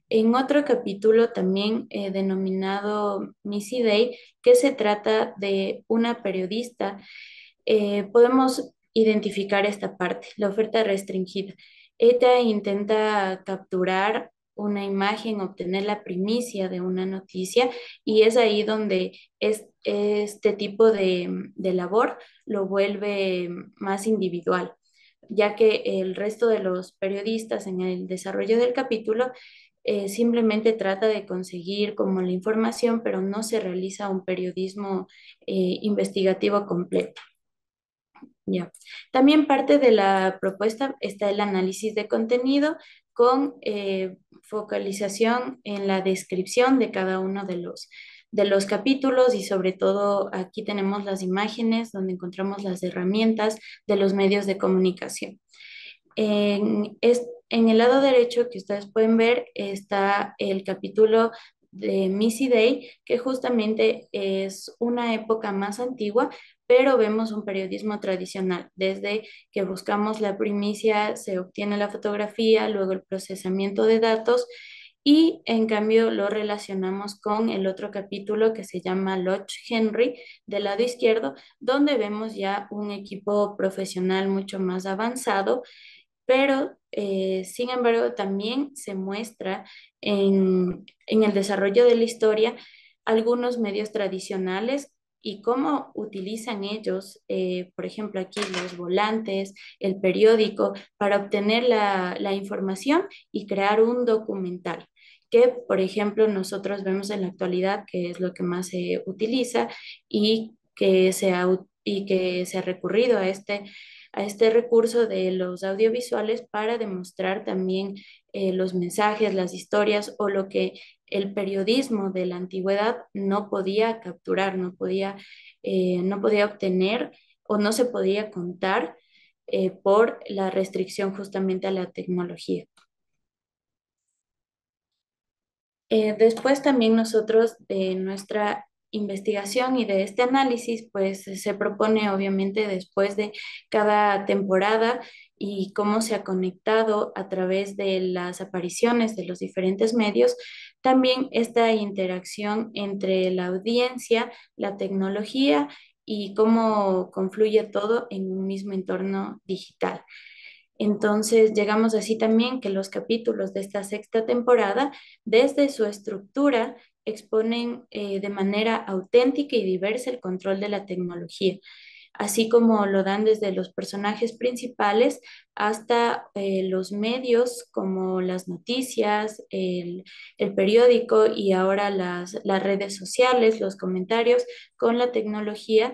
En otro capítulo también denominado Missy Day, que se trata de una periodista, podemos identificar esta parte, la oferta restringida. Ella intenta capturar una imagen, obtener la primicia de una noticia y es ahí donde este tipo de labor lo vuelve más individual, ya que el resto de los periodistas en el desarrollo del capítulo simplemente trata de conseguir como la información, pero no se realiza un periodismo investigativo completo. Ya. También parte de la propuesta está el análisis de contenido con focalización en la descripción de cada uno de los capítulos y sobre todo aquí tenemos las imágenes donde encontramos las herramientas de los medios de comunicación. En el lado derecho que ustedes pueden ver está el capítulo de Missy Day, que justamente es una época más antigua, pero vemos un periodismo tradicional. Desde que buscamos la primicia, se obtiene la fotografía, luego el procesamiento de datos y en cambio lo relacionamos con el otro capítulo que se llama Lodge Henry del lado izquierdo, donde vemos ya un equipo profesional mucho más avanzado, pero sin embargo también se muestra en el desarrollo de la historia algunos medios tradicionales y cómo utilizan ellos, por ejemplo, aquí los volantes, el periódico, para obtener la información y crear un documental que, por ejemplo, nosotros vemos en la actualidad que es lo que más se utiliza y que se ha recurrido a este recurso de los audiovisuales para demostrar también los mensajes, las historias o lo que el periodismo de la antigüedad no podía capturar, no podía obtener o no se podía contar por la restricción justamente a la tecnología. Después también nosotros de nuestra investigación y de este análisis, pues se propone obviamente después de cada temporada y cómo se ha conectado a través de las apariciones de los diferentes medios, también esta interacción entre la audiencia, la tecnología y cómo confluye todo en un mismo entorno digital. Entonces llegamos así también que los capítulos de esta sexta temporada, desde su estructura, exponen de manera auténtica y diversa el control de la tecnología, así como lo dan desde los personajes principales hasta los medios como las noticias, el periódico y ahora las redes sociales, los comentarios con la tecnología.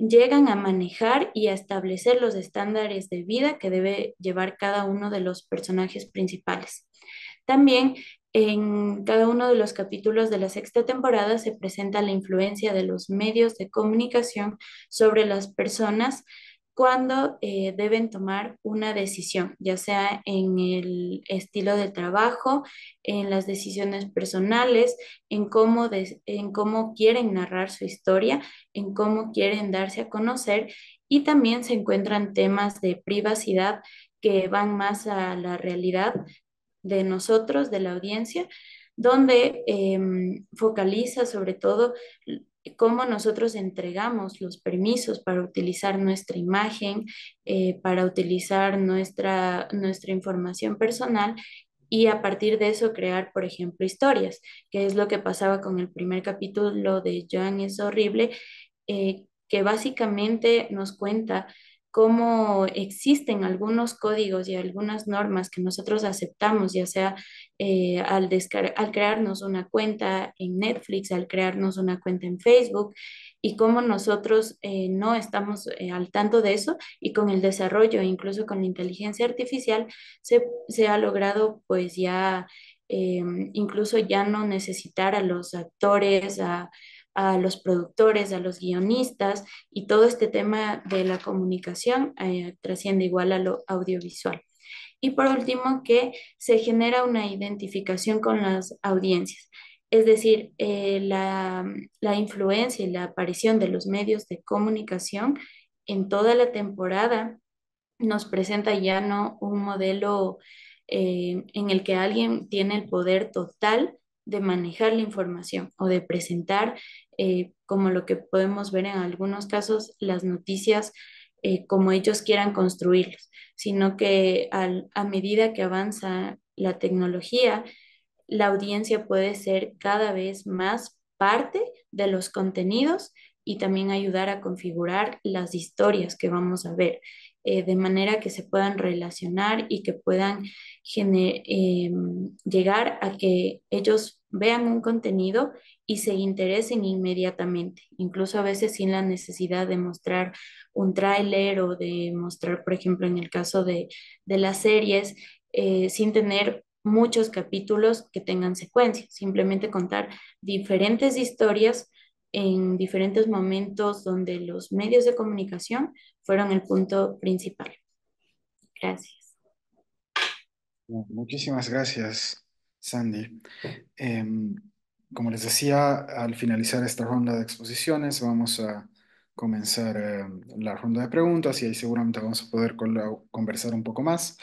llegan a manejar y a establecer los estándares de vida que debe llevar cada uno de los personajes principales. También en cada uno de los capítulos de la sexta temporada se presenta la influencia de los medios de comunicación sobre las personas cuando deben tomar una decisión, ya sea en el estilo de trabajo, en las decisiones personales, en cómo quieren narrar su historia, en cómo quieren darse a conocer, y también se encuentran temas de privacidad que van más a la realidad de nosotros, de la audiencia, donde focaliza sobre todo cómo nosotros entregamos los permisos para utilizar nuestra imagen, para utilizar nuestra información personal, y a partir de eso crear, por ejemplo, historias, que es lo que pasaba con el primer capítulo de Joan es horrible, que básicamente nos cuenta cómo existen algunos códigos y algunas normas que nosotros aceptamos, ya sea al crearnos una cuenta en Netflix, al crearnos una cuenta en Facebook, y cómo nosotros no estamos al tanto de eso, y con el desarrollo, incluso con la inteligencia artificial, se ha logrado pues ya incluso ya no necesitar a los actores, a los productores, a los guionistas, y todo este tema de la comunicación trasciende igual a lo audiovisual. Y por último, que se genera una identificación con las audiencias. Es decir, la influencia y la aparición de los medios de comunicación en toda la temporada nos presenta ya no un modelo en el que alguien tiene el poder total de manejar la información o de presentar, como lo que podemos ver en algunos casos, las noticias como ellos quieran construirlos, sino que a medida que avanza la tecnología, la audiencia puede ser cada vez más parte de los contenidos y también ayudar a configurar las historias que vamos a ver, de manera que se puedan relacionar y que puedan llegar a que ellos vean un contenido y se interesen inmediatamente, incluso a veces sin la necesidad de mostrar un tráiler o de mostrar, por ejemplo, en el caso de las series, sin tener muchos capítulos que tengan secuencia, simplemente contar diferentes historias en diferentes momentos donde los medios de comunicación fueron el punto principal. Gracias. Muchísimas gracias, Sandy. Em, Como les decía, al finalizar esta ronda de exposiciones, vamos a comenzar la ronda de preguntas y ahí seguramente vamos a poder conversar un poco más.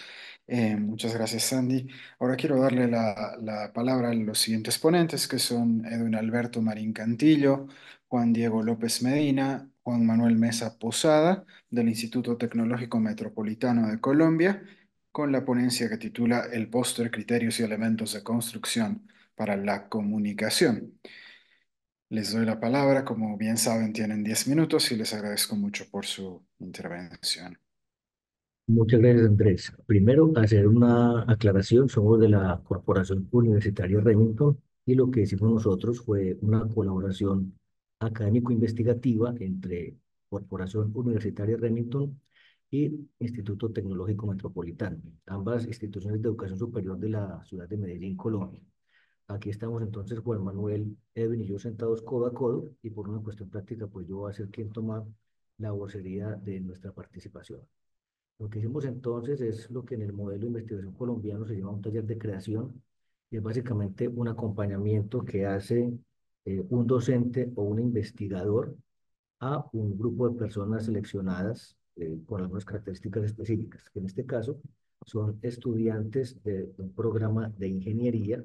Muchas gracias, Sandy. Ahora quiero darle la palabra a los siguientes ponentes, que son Edwin Alberto Marín Cantillo, Juan Diego López Medina, Juan Manuel Mesa Posada, del Instituto Tecnológico Metropolitano de Colombia, con la ponencia que titula El póster, criterios y elementos de construcción para la comunicación. Les doy la palabra, como bien saben, tienen 10 minutos y les agradezco mucho por su intervención. Muchas gracias, Andrés. Primero, hacer una aclaración. Somos de la Corporación Universitaria Remington y lo que hicimos nosotros fue una colaboración académico-investigativa entre Corporación Universitaria Remington y Instituto Tecnológico Metropolitano, ambas instituciones de educación superior de la ciudad de Medellín, Colombia. Aquí estamos entonces Juan Manuel, Edwin y yo sentados codo a codo, y por una cuestión práctica, pues yo voy a ser quien toma la vocería de nuestra participación. Lo que hicimos entonces es lo que en el modelo de investigación colombiano se llama un taller de creación, y es básicamente un acompañamiento que hace un docente o un investigador a un grupo de personas seleccionadas con algunas características específicas, que en este caso son estudiantes de un programa de ingeniería.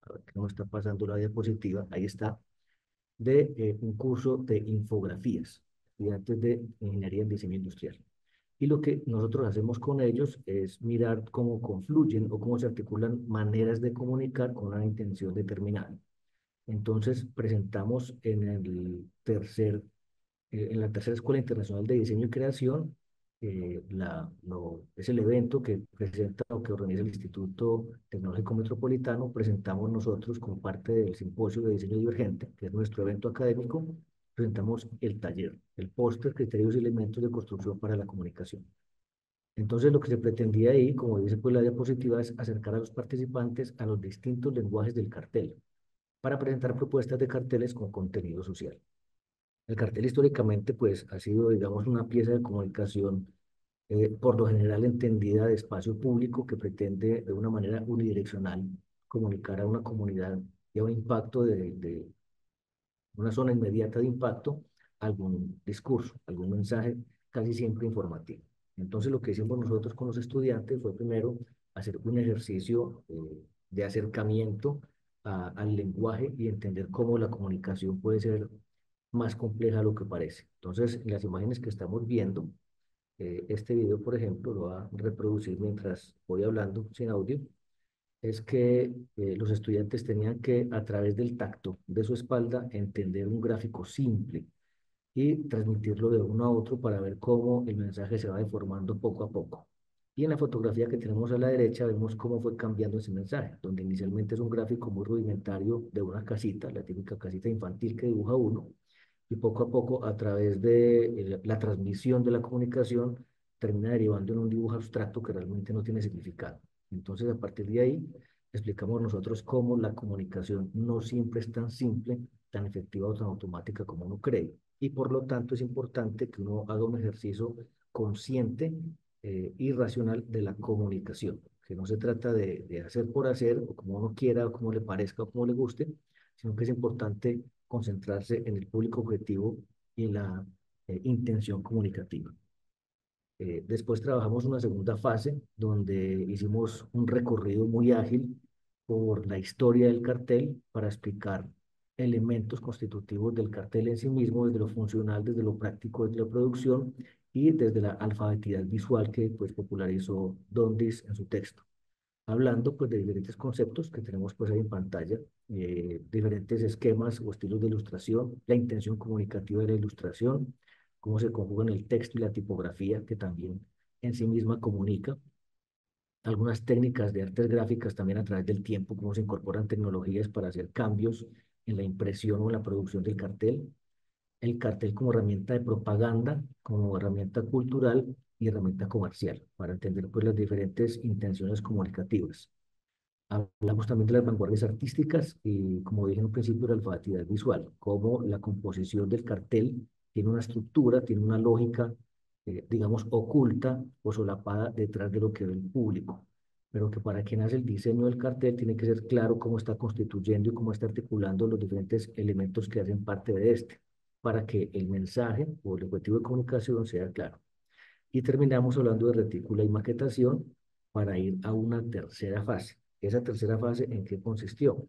A ver, que no está pasando la diapositiva, ahí está, de un curso de infografías, estudiantes de ingeniería en diseño industrial. Y lo que nosotros hacemos con ellos es mirar cómo confluyen o cómo se articulan maneras de comunicar con una intención determinada. Entonces, presentamos en la tercera Escuela Internacional de Diseño y Creación, es el evento que presenta o que organiza el Instituto Tecnológico Metropolitano. Presentamos nosotros como parte del Simposio de Diseño Divergente, que es nuestro evento académico, presentamos el taller, el póster, criterios y elementos de construcción para la comunicación. Entonces, lo que se pretendía ahí, como dice pues la diapositiva, es acercar a los participantes a los distintos lenguajes del cartel para presentar propuestas de carteles con contenido social. El cartel históricamente pues ha sido, digamos, una pieza de comunicación por lo general entendida de espacio público que pretende de una manera unidireccional comunicar a una comunidad y a un impacto de una zona inmediata de impacto, algún discurso, algún mensaje, casi siempre informativo. Entonces, lo que hicimos nosotros con los estudiantes fue primero hacer un ejercicio de acercamiento al lenguaje y entender cómo la comunicación puede ser más compleja de lo que parece. Entonces, en las imágenes que estamos viendo, este video, por ejemplo, lo va a reproducir mientras voy hablando sin audio, es que los estudiantes tenían que, a través del tacto de su espalda, entender un gráfico simple y transmitirlo de uno a otro para ver cómo el mensaje se va deformando poco a poco. Y en la fotografía que tenemos a la derecha vemos cómo fue cambiando ese mensaje, donde inicialmente es un gráfico muy rudimentario de una casita, la típica casita infantil que dibuja uno, y poco a poco, a través de la transmisión de la comunicación, termina derivando en un dibujo abstracto que realmente no tiene significado. Entonces, a partir de ahí, explicamos nosotros cómo la comunicación no siempre es tan simple, tan efectiva o tan automática como uno cree. Y por lo tanto, es importante que uno haga un ejercicio consciente y racional de la comunicación, que no se trata de hacer por hacer, o como uno quiera, o como le parezca, o como le guste, sino que es importante concentrarse en el público objetivo y en la intención comunicativa. Después trabajamos una segunda fase donde hicimos un recorrido muy ágil por la historia del cartel para explicar elementos constitutivos del cartel en sí mismo, desde lo funcional, desde lo práctico, desde la producción y desde la alfabeticidad visual que pues popularizó Dondis en su texto, hablando pues de diferentes conceptos que tenemos pues ahí en pantalla, diferentes esquemas o estilos de ilustración, la intención comunicativa de la ilustración, cómo se conjugan el texto y la tipografía, que también en sí misma comunica, algunas técnicas de artes gráficas también a través del tiempo, cómo se incorporan tecnologías para hacer cambios en la impresión o en la producción del cartel, el cartel como herramienta de propaganda, como herramienta cultural y herramienta comercial, para entender pues las diferentes intenciones comunicativas. Hablamos también de las vanguardias artísticas y, como dije en un principio, de la alfabeticidad visual, cómo la composición del cartel tiene una estructura, tiene una lógica, digamos, oculta o solapada detrás de lo que ve el público, pero que para quien hace el diseño del cartel tiene que ser claro cómo está constituyendo y cómo está articulando los diferentes elementos que hacen parte de este, para que el mensaje o el objetivo de comunicación sea claro. Y terminamos hablando de retícula y maquetación para ir a una tercera fase. Esa tercera fase, ¿en qué consistió?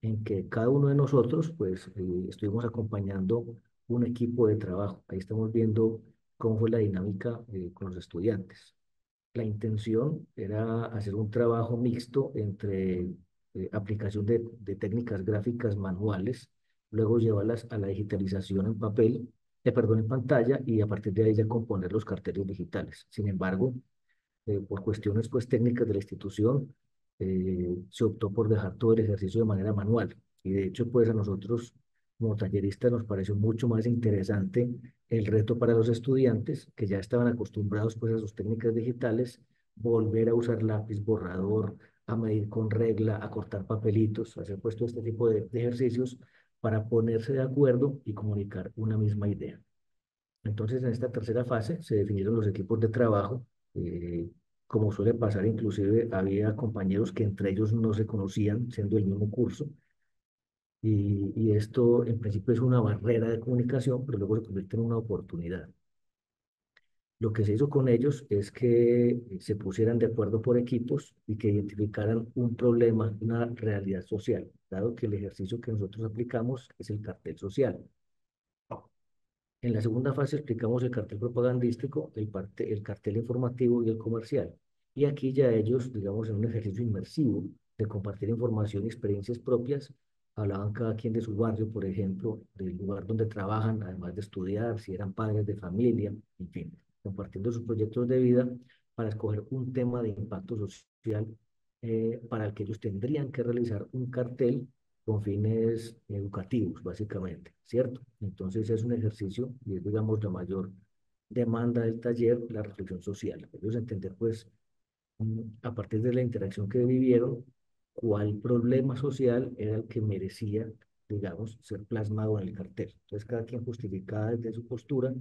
En que cada uno de nosotros, pues, estuvimos acompañando un equipo de trabajo. Ahí estamos viendo cómo fue la dinámica con los estudiantes. La intención era hacer un trabajo mixto entre aplicación de técnicas gráficas manuales, luego llevarlas a la digitalización en papel, perdón, en pantalla, y a partir de ahí ya componer los carteles digitales. Sin embargo, por cuestiones pues técnicas de la institución, se optó por dejar todo el ejercicio de manera manual. Y de hecho, pues a nosotros como talleristas nos pareció mucho más interesante el reto para los estudiantes que ya estaban acostumbrados pues a sus técnicas digitales, volver a usar lápiz, borrador, a medir con regla, a cortar papelitos, a hacer pues todo este tipo de ejercicios para ponerse de acuerdo y comunicar una misma idea. Entonces, en esta tercera fase se definieron los equipos de trabajo. Como suele pasar, inclusive había compañeros que entre ellos no se conocían, siendo el mismo curso. Y esto en principio es una barrera de comunicación, pero luego se convierte en una oportunidad. Lo que se hizo con ellos es que se pusieran de acuerdo por equipos y que identificaran un problema, una realidad social, dado que el ejercicio que nosotros aplicamos es el cartel social. En la segunda fase explicamos el cartel propagandístico, el cartel informativo y el comercial. Y aquí ya ellos, digamos, en un ejercicio inmersivo de compartir información y experiencias propias, hablaban cada quien de su barrio, por ejemplo, del lugar donde trabajan, además de estudiar, si eran padres de familia, en fin, compartiendo sus proyectos de vida para escoger un tema de impacto social para el que ellos tendrían que realizar un cartel con fines educativos, básicamente, ¿cierto? Entonces es un ejercicio y es, digamos, la mayor demanda del taller, la reflexión social. Ellos entender, pues, a partir de la interacción que vivieron, cuál problema social era el que merecía, digamos, ser plasmado en el cartel. Entonces, cada quien justificaba desde su postura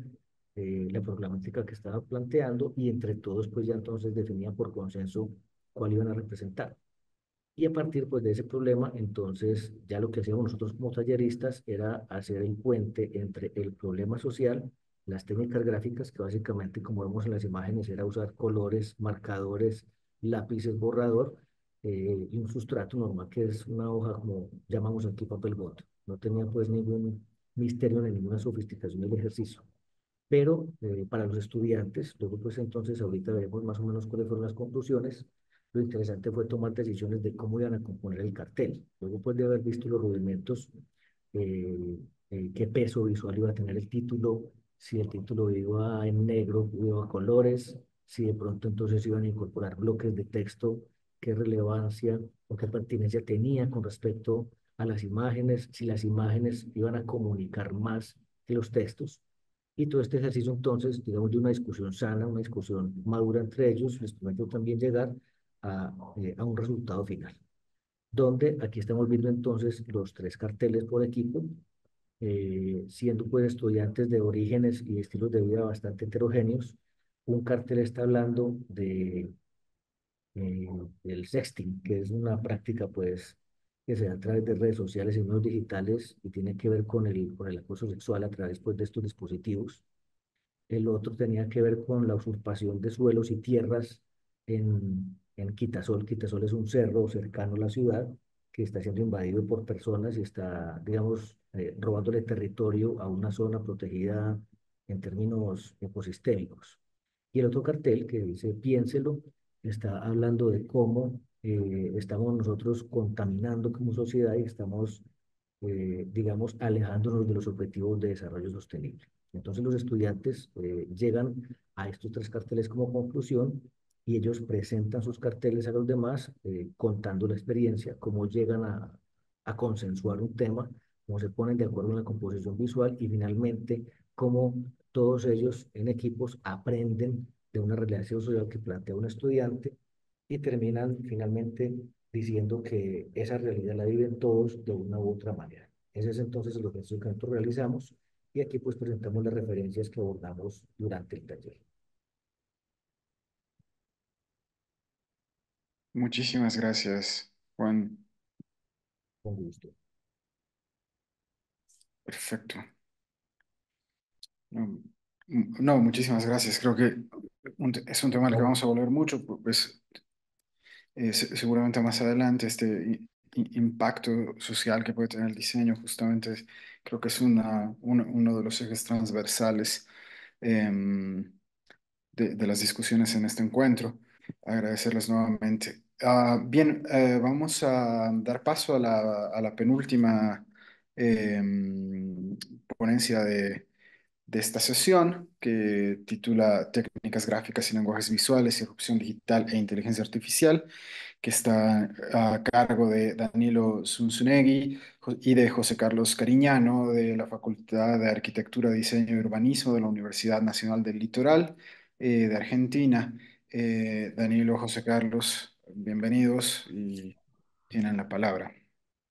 la problemática que estaba planteando y entre todos, pues ya entonces definían por consenso cuál iban a representar. Y a partir pues de ese problema, entonces ya lo que hacíamos nosotros como talleristas era hacer el puente entre el problema social, las técnicas gráficas, que básicamente como vemos en las imágenes era usar colores, marcadores, lápices, borrador y un sustrato normal que es una hoja como llamamos aquí papel bond. No tenía pues ningún misterio ni ninguna sofisticación del ejercicio. Pero para los estudiantes, luego pues entonces ahorita veremos más o menos cuáles fueron las conclusiones. Lo interesante fue tomar decisiones de cómo iban a componer el cartel. Luego pues de haber visto los rudimentos, eh, qué peso visual iba a tener el título, si el título iba en negro, iba a colores, si de pronto entonces iban a incorporar bloques de texto, qué relevancia o qué pertinencia tenía con respecto a las imágenes, si las imágenes iban a comunicar más que los textos. Y todo este ejercicio entonces, digamos, de una discusión sana, una discusión madura entre ellos, les permitió también llegar a un resultado final, donde aquí estamos viendo entonces los tres carteles por equipo, siendo pues estudiantes de orígenes y estilos de vida bastante heterogéneos. Un cartel está hablando eh, del sexting, que es una práctica pues que se da a través de redes sociales y medios digitales y tiene que ver con el acoso sexual a través pues, de estos dispositivos. El otro tenía que ver con la usurpación de suelos y tierras en Quitasol. Quitasol es un cerro cercano a la ciudad que está siendo invadido por personas y está, digamos, robándole territorio a una zona protegida en términos ecosistémicos. Y el otro cartel que dice piénselo, está hablando de cómo estamos nosotros contaminando como sociedad y estamos, digamos, alejándonos de los objetivos de desarrollo sostenible. Entonces los estudiantes llegan a estos tres carteles como conclusión y ellos presentan sus carteles a los demás contando la experiencia, cómo llegan a consensuar un tema, cómo se ponen de acuerdo en la composición visual y finalmente cómo todos ellos en equipos aprenden de una realidad social que plantea un estudiante y terminan finalmente diciendo que esa realidad la viven todos de una u otra manera. Ese es entonces el ejercicio que nosotros realizamos y aquí pues presentamos las referencias que abordamos durante el taller. Muchísimas gracias, Juan. Con gusto. Perfecto. No, no, muchísimas gracias. Creo que es un tema al que Vamos. vamos a volver mucho, pues seguramente más adelante impacto social que puede tener el diseño, justamente creo que es uno de los ejes transversales em, de las discusiones en este encuentro. Agradecerles nuevamente. Bien, vamos a dar paso a la penúltima ponencia de esta sesión, que titula Técnicas gráficas y lenguajes visuales, irrupción digital e inteligencia artificial, que está a cargo de Danilo Zunzunegui y de José Carlos Cariñano de la Facultad de Arquitectura, Diseño y Urbanismo de la Universidad Nacional del Litoral de Argentina. Danilo, José Carlos, bienvenidos y tienen la palabra.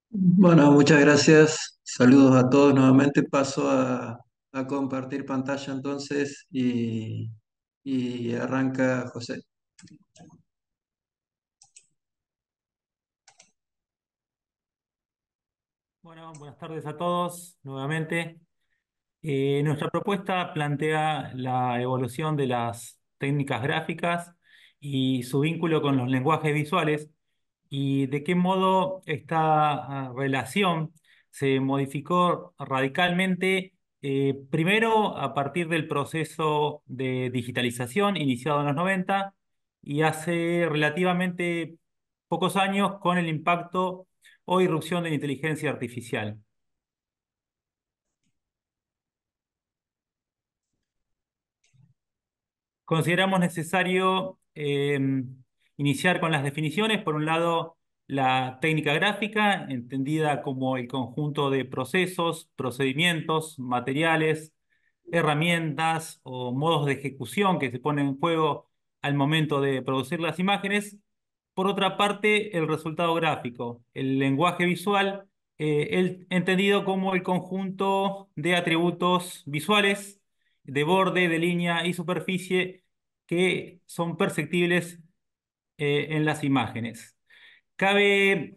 Bueno, muchas gracias. Saludos a todos nuevamente. Paso a compartir pantalla entonces y arranca José. Bueno, buenas tardes a todos nuevamente. Nuestra propuesta plantea la evolución de las técnicas gráficas y su vínculo con los lenguajes visuales y de qué modo esta relación se modificó radicalmente, primero a partir del proceso de digitalización iniciado en los 90 y hace relativamente pocos años con el impacto o irrupción de la inteligencia artificial. Consideramos necesario iniciar con las definiciones. Por un lado, la técnica gráfica, entendida como el conjunto de procesos, procedimientos, materiales, herramientas o modos de ejecución que se ponen en juego al momento de producir las imágenes. Por otra parte, el resultado gráfico, el lenguaje visual, entendido como el conjunto de atributos visuales de borde, de línea y superficie que son perceptibles en las imágenes. Cabe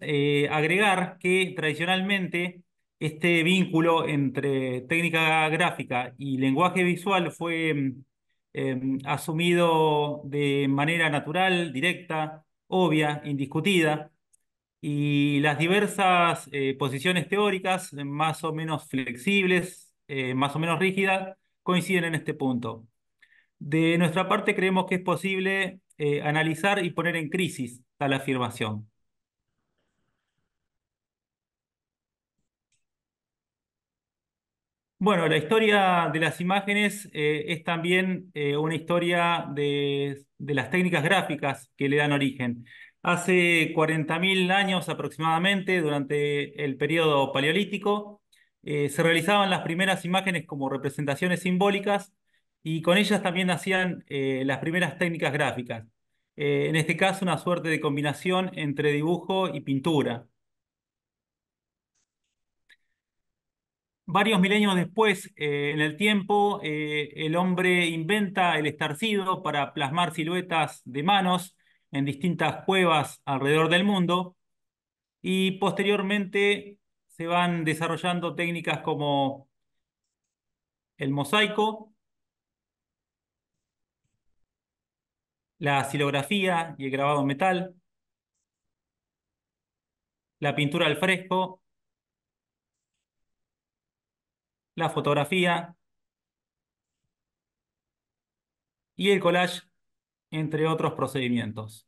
agregar que tradicionalmente este vínculo entre técnica gráfica y lenguaje visual fue asumido de manera natural, directa, obvia, indiscutida, y las diversas posiciones teóricas, más o menos flexibles, más o menos rígidas, coinciden en este punto. De nuestra parte, creemos que es posible analizar y poner en crisis tal afirmación. Bueno, la historia de las imágenes es también una historia de las técnicas gráficas que le dan origen. Hace 40.000 años aproximadamente, durante el periodo paleolítico, se realizaban las primeras imágenes como representaciones simbólicas y con ellas también nacían las primeras técnicas gráficas. En este caso, una suerte de combinación entre dibujo y pintura. Varios milenios después, en el tiempo, el hombre inventa el estarcido para plasmar siluetas de manos en distintas cuevas alrededor del mundo y posteriormente se van desarrollando técnicas como el mosaico, la silografía y el grabado en metal, la pintura al fresco, la fotografía y el collage, entre otros procedimientos.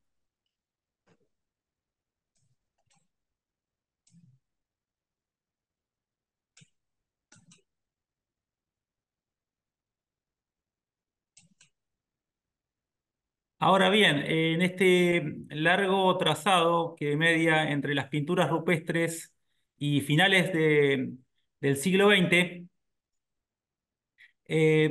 Ahora bien, en este largo trazado que media entre las pinturas rupestres y finales del siglo XX,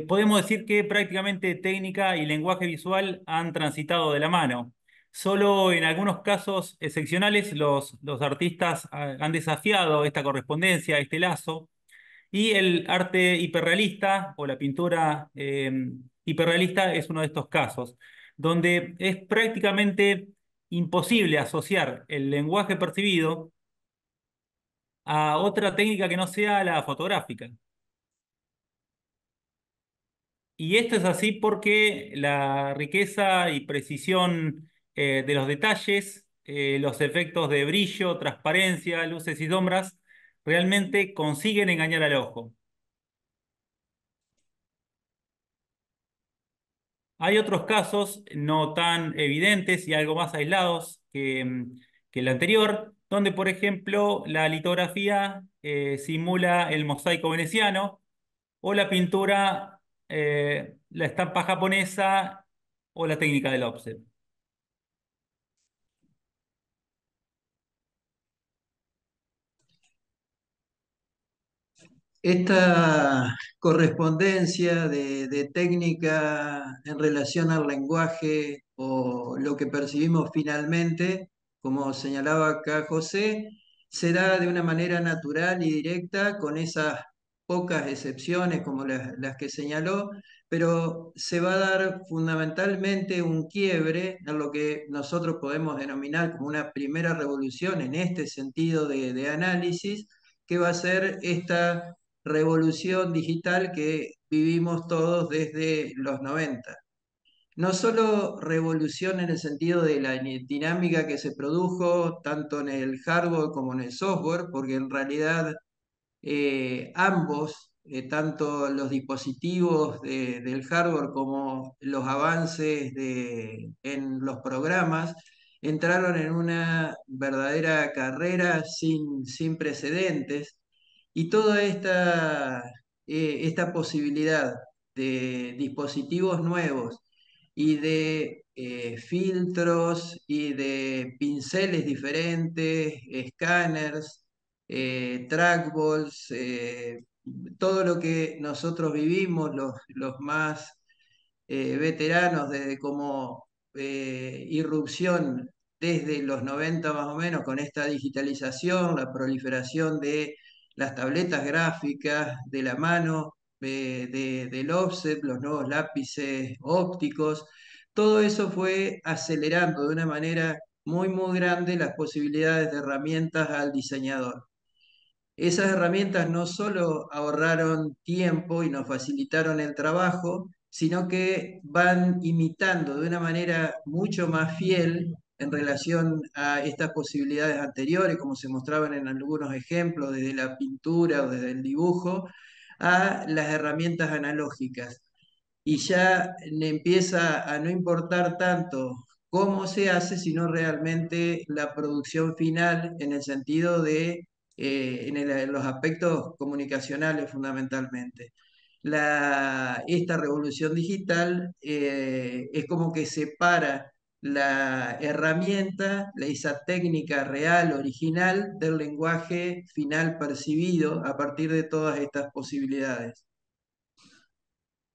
podemos decir que prácticamente técnica y lenguaje visual han transitado de la mano. Solo en algunos casos excepcionales los artistas han desafiado esta correspondencia, este lazo, y el arte hiperrealista o la pintura hiperrealista es uno de estos casos, donde es prácticamente imposible asociar el lenguaje percibido a otra técnica que no sea la fotográfica. Y esto es así porque la riqueza y precisión de los detalles, los efectos de brillo, transparencia, luces y sombras, realmente consiguen engañar al ojo. Hay otros casos no tan evidentes y algo más aislados que el anterior, donde, por ejemplo, la litografía simula el mosaico veneciano o la pintura, la estampa japonesa o la técnica del offset. Esta correspondencia de técnica en relación al lenguaje o lo que percibimos finalmente, como señalaba acá José, se da de una manera natural y directa con esas pocas excepciones como las que señaló, pero se va a dar fundamentalmente un quiebre en lo que nosotros podemos denominar como una primera revolución en este sentido de análisis, que va a ser esta revolución digital que vivimos todos desde los 90. No solo revolución en el sentido de la dinámica que se produjo tanto en el hardware como en el software, porque en realidad ambos, tanto los dispositivos del hardware como los avances en los programas, entraron en una verdadera carrera sin precedentes y toda esta posibilidad de dispositivos nuevos y de filtros y de pinceles diferentes, escáneres, trackballs, todo lo que nosotros vivimos, los más veteranos, desde como irrupción desde los 90 más o menos, con esta digitalización, la proliferación de las tabletas gráficas, de la mano, del offset, los nuevos lápices ópticos, todo eso fue acelerando de una manera muy, muy grande las posibilidades de herramientas al diseñador. Esas herramientas no solo ahorraron tiempo y nos facilitaron el trabajo, sino que van imitando de una manera mucho más fiel en relación a estas posibilidades anteriores, como se mostraban en algunos ejemplos, desde la pintura o desde el dibujo, a las herramientas analógicas. Y ya le empieza a no importar tanto cómo se hace, sino realmente la producción final en el sentido de en los aspectos comunicacionales fundamentalmente. Esta revolución digital es como que separa la herramienta, esa técnica real, original, del lenguaje final percibido a partir de todas estas posibilidades.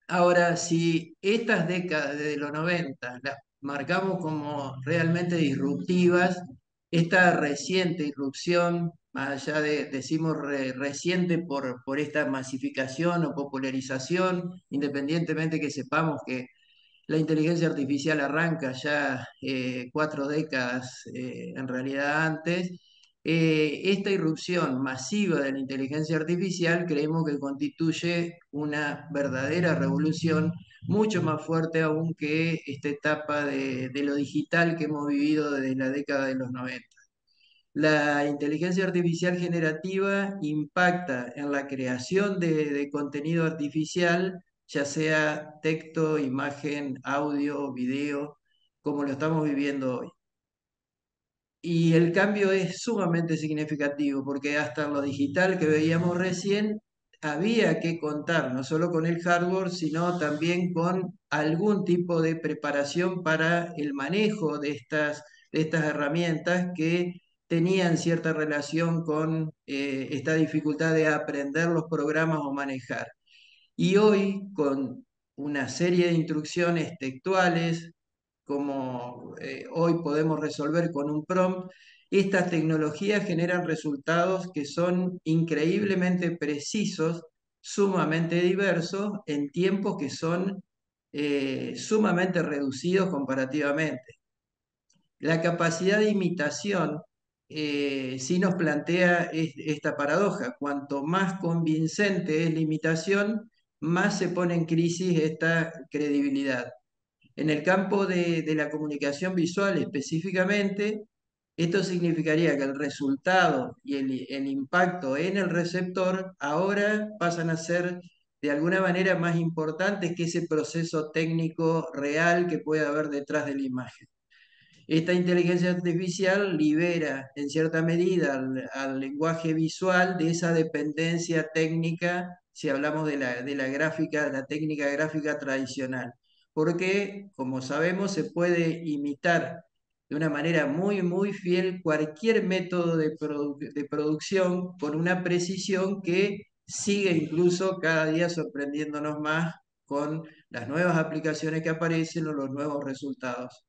Ahora, si estas décadas desde los 90 las marcamos como realmente disruptivas, esta reciente irrupción, más allá de, decimos reciente por esta masificación o popularización, independientemente que sepamos que la inteligencia artificial arranca ya 4 décadas en realidad antes. Esta irrupción masiva de la inteligencia artificial creemos que constituye una verdadera revolución, mucho más fuerte aún que esta etapa de lo digital que hemos vivido desde la década de los 90. La inteligencia artificial generativa impacta en la creación de contenido artificial, ya sea texto, imagen, audio, video, como lo estamos viviendo hoy. Y el cambio es sumamente significativo, porque hasta en lo digital que veíamos recién, había que contar no solo con el hardware, sino también con algún tipo de preparación para el manejo de estas herramientas que tenían cierta relación con esta dificultad de aprender los programas o manejar. Y hoy, con una serie de instrucciones textuales, como hoy podemos resolver con un prompt, estas tecnologías generan resultados que son increíblemente precisos, sumamente diversos, en tiempos que son sumamente reducidos comparativamente. La capacidad de imitación sí nos plantea esta paradoja. Cuanto más convincente es la imitación, más se pone en crisis esta credibilidad. En el campo de la comunicación visual específicamente, esto significaría que el resultado y el impacto en el receptor ahora pasan a ser de alguna manera más importantes que ese proceso técnico real que puede haber detrás de la imagen. Esta inteligencia artificial libera en cierta medida al lenguaje visual de esa dependencia técnica, si hablamos de la gráfica, de la técnica gráfica tradicional, porque, como sabemos, se puede imitar de una manera muy, muy fiel cualquier método de producción con una precisión que sigue incluso cada día sorprendiéndonos más con las nuevas aplicaciones que aparecen o los nuevos resultados.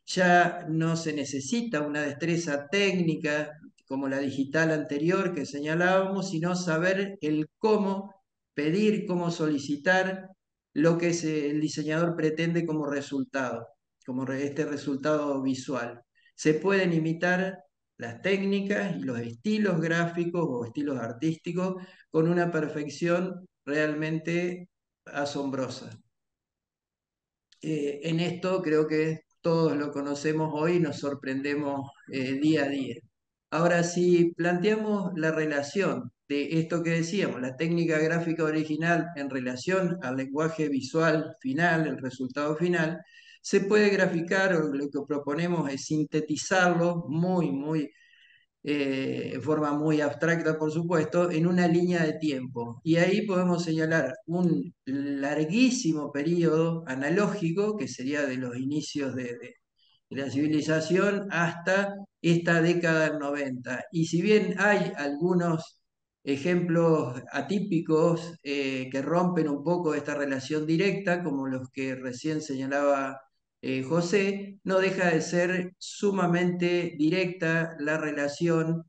Ya no se necesita una destreza técnica como la digital anterior que señalábamos, sino saber el cómo pedir, cómo solicitar lo que el diseñador pretende como resultado, como este resultado visual. Se pueden imitar las técnicas y los estilos gráficos o estilos artísticos con una perfección realmente asombrosa. En esto creo que todos lo conocemos hoy y nos sorprendemos día a día. Ahora, si planteamos la relación de esto que decíamos, la técnica gráfica original en relación al lenguaje visual final, el resultado final, se puede graficar, o lo que proponemos es sintetizarlo muy, muy en forma muy abstracta, por supuesto, en una línea de tiempo. Y ahí podemos señalar un larguísimo periodo analógico, que sería de los inicios de la civilización hasta esta década del 90. Y si bien hay algunos ejemplos atípicos que rompen un poco esta relación directa, como los que recién señalaba José, no deja de ser sumamente directa la relación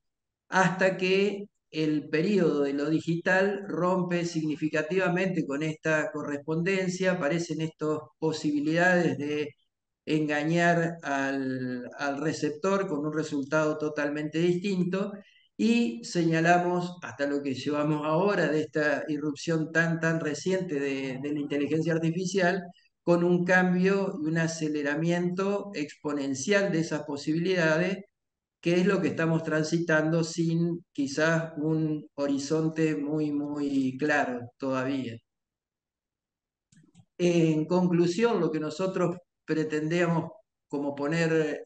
hasta que el periodo de lo digital rompe significativamente con esta correspondencia, aparecen estas posibilidades de engañar al receptor con un resultado totalmente distinto y señalamos hasta lo que llevamos ahora de esta irrupción tan reciente de la inteligencia artificial con un cambio y un aceleramiento exponencial de esas posibilidades, que es lo que estamos transitando sin quizás un horizonte muy claro todavía. En conclusión, lo que nosotros pretendemos como poner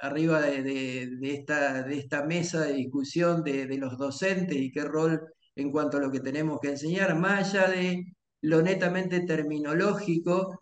arriba de esta mesa de discusión de los docentes y qué rol en cuanto a lo que tenemos que enseñar, más allá de lo netamente terminológico,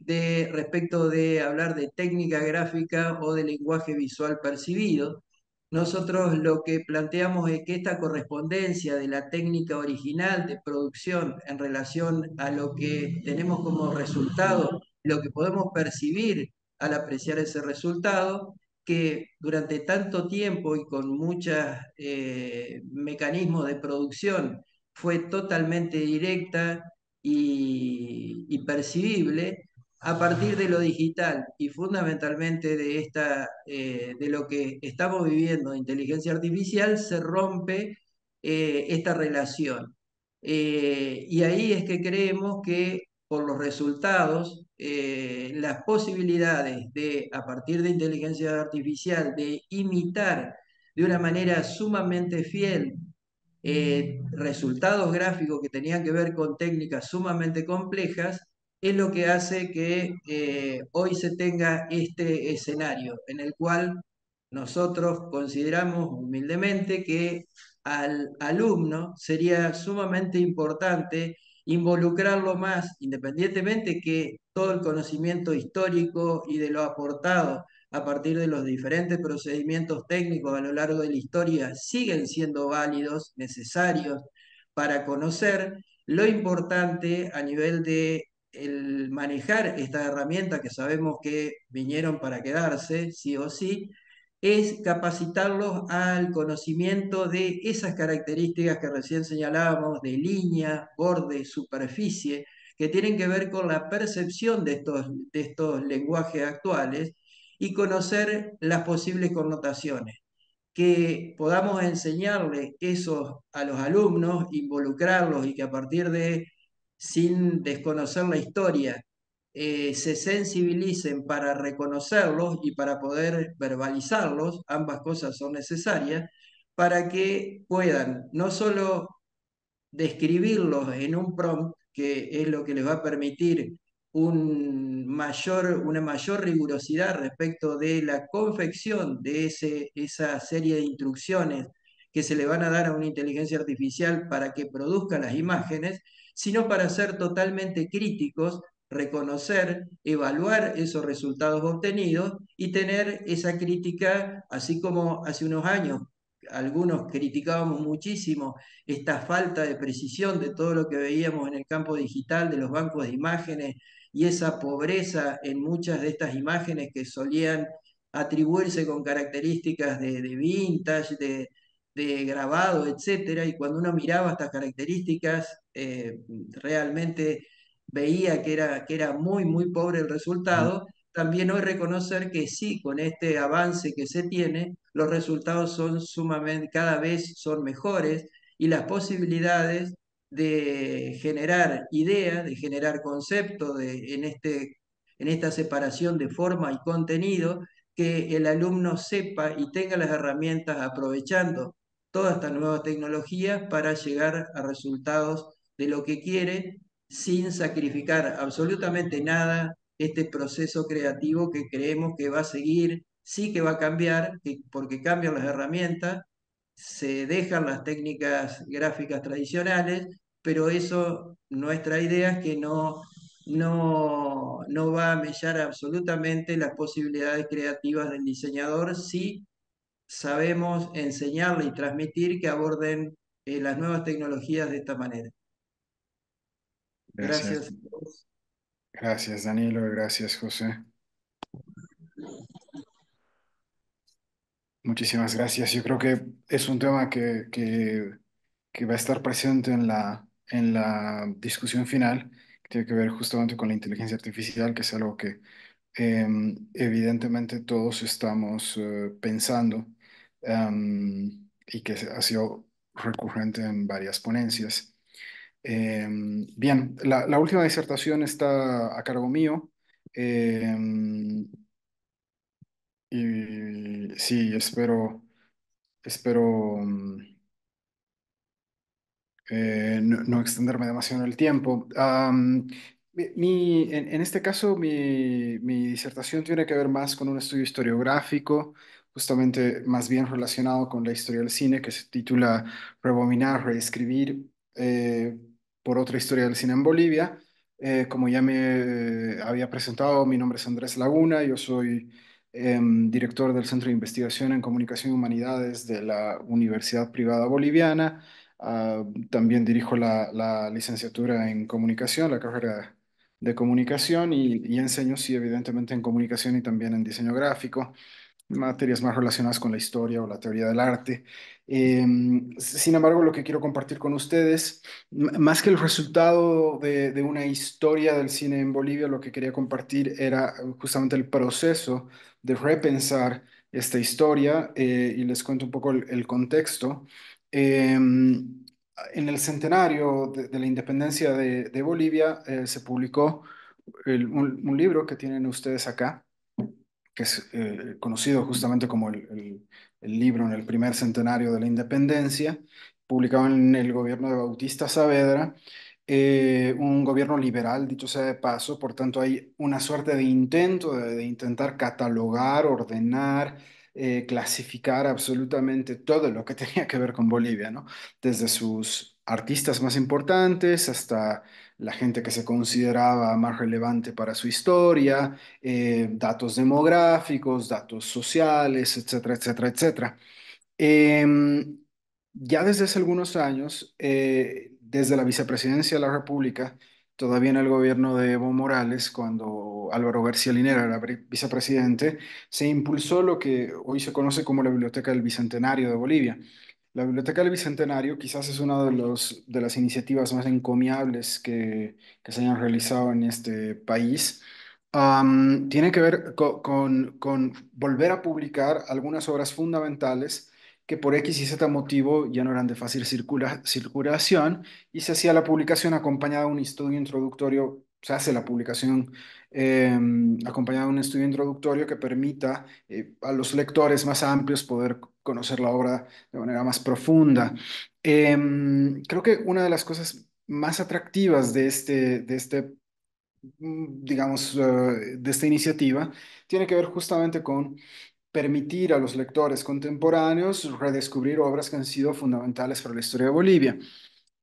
respecto de hablar de técnica gráfica o de lenguaje visual percibido. Nosotros lo que planteamos es que esta correspondencia de la técnica original de producción en relación a lo que tenemos como resultado, lo que podemos percibir al apreciar ese resultado, que durante tanto tiempo y con muchos mecanismos de producción fue totalmente directa y percibible, a partir de lo digital y fundamentalmente de lo que estamos viviendo de inteligencia artificial, se rompe esta relación. Y ahí es que creemos que por los resultados, las posibilidades de, a partir de inteligencia artificial, de imitar de una manera sumamente fiel resultados gráficos que tenían que ver con técnicas sumamente complejas, es lo que hace que hoy se tenga este escenario en el cual nosotros consideramos humildemente que al alumno sería sumamente importante involucrarlo más, independientemente que todo el conocimiento histórico y de lo aportado a partir de los diferentes procedimientos técnicos a lo largo de la historia siguen siendo válidos, necesarios para conocer. Lo importante a nivel de el manejar estas herramientas que sabemos que vinieron para quedarse, sí o sí, es capacitarlos al conocimiento de esas características que recién señalábamos, de línea, borde, superficie, que tienen que ver con la percepción de estos lenguajes actuales y conocer las posibles connotaciones. Que podamos enseñarle eso a los alumnos, involucrarlos y que a partir de, sin desconocer la historia, se sensibilicen para reconocerlos y para poder verbalizarlos, ambas cosas son necesarias, para que puedan no solo describirlos en un prompt, que es lo que les va a permitir una mayor rigurosidad respecto de la confección de esa serie de instrucciones que se le van a dar a una inteligencia artificial para que produzca las imágenes, sino para ser totalmente críticos, reconocer, evaluar esos resultados obtenidos y tener esa crítica, así como hace unos años algunos criticábamos muchísimo esta falta de precisión de todo lo que veíamos en el campo digital, de los bancos de imágenes y esa pobreza en muchas de estas imágenes que solían atribuirse con características de vintage, de grabado, etcétera, y cuando uno miraba estas características, realmente veía que era muy pobre el resultado. También hoy reconocer que sí, con este avance que se tiene, los resultados son sumamente, cada vez son mejores y las posibilidades de generar ideas, de generar conceptos en esta separación de forma y contenido, que el alumno sepa y tenga las herramientas aprovechando todas estas nuevas tecnologías para llegar a resultados de lo que quiere sin sacrificar absolutamente nada este proceso creativo que creemos que va a seguir sí que va a cambiar, porque cambian las herramientas, se dejan las técnicas gráficas tradicionales, pero eso, nuestra idea es que no va a mellar absolutamente las posibilidades creativas del diseñador si sabemos enseñarle y transmitir que aborden las nuevas tecnologías de esta manera. Gracias. Gracias a todos. Gracias, Danilo, gracias, José. Muchísimas gracias. Yo creo que es un tema que va a estar presente en la discusión final, que tiene que ver justamente con la inteligencia artificial, que es algo que evidentemente todos estamos pensando y que ha sido recurrente en varias ponencias. Bien, la última disertación está a cargo mío. Y sí, espero no extenderme demasiado en el tiempo. En este caso, mi disertación tiene que ver más con un estudio historiográfico, justamente más bien relacionado con la historia del cine, que se titula Rebobinar, reescribir por otra historia del cine en Bolivia. Como ya me había presentado, mi nombre es Andrés Laguna, yo soy director del Centro de Investigación en Comunicación y Humanidades de la Universidad Privada Boliviana. También dirijo la licenciatura en comunicación, la carrera de comunicación y enseño, sí, evidentemente en comunicación y también en diseño gráfico, materias más relacionadas con la historia o la teoría del arte. Eh, Sin embargo, lo que quiero compartir con ustedes, más que el resultado de una historia del cine en Bolivia, lo que quería compartir era justamente el proceso de repensar esta historia y les cuento un poco el contexto. En el centenario de la independencia de Bolivia se publicó un libro que tienen ustedes acá, que es conocido justamente como el libro en el primer centenario de la independencia, publicado en el gobierno de Bautista Saavedra, un gobierno liberal, dicho sea de paso, por tanto hay una suerte de intento de intentar catalogar, ordenar, clasificar absolutamente todo lo que tenía que ver con Bolivia, ¿no? Desde sus artistas más importantes hasta la gente que se consideraba más relevante para su historia, datos demográficos, datos sociales, etcétera, etcétera, etcétera. Em, ya desde hace algunos años, desde la vicepresidencia de la República, todavía en el gobierno de Evo Morales, cuando Álvaro García Linera era vicepresidente, se impulsó lo que hoy se conoce como la Biblioteca del Bicentenario de Bolivia. La Biblioteca del Bicentenario quizás es una de las iniciativas más encomiables que se hayan realizado en este país. Tiene que ver con volver a publicar algunas obras fundamentales que por X y Z motivo ya no eran de fácil circulación y se hacía la publicación acompañada de un estudio introductorio, se hace la publicación acompañada de un estudio introductorio que permita a los lectores más amplios poder conocer la obra de manera más profunda. Creo que una de las cosas más atractivas digamos, de esta iniciativa tiene que ver justamente con permitir a los lectores contemporáneos redescubrir obras que han sido fundamentales para la historia de Bolivia.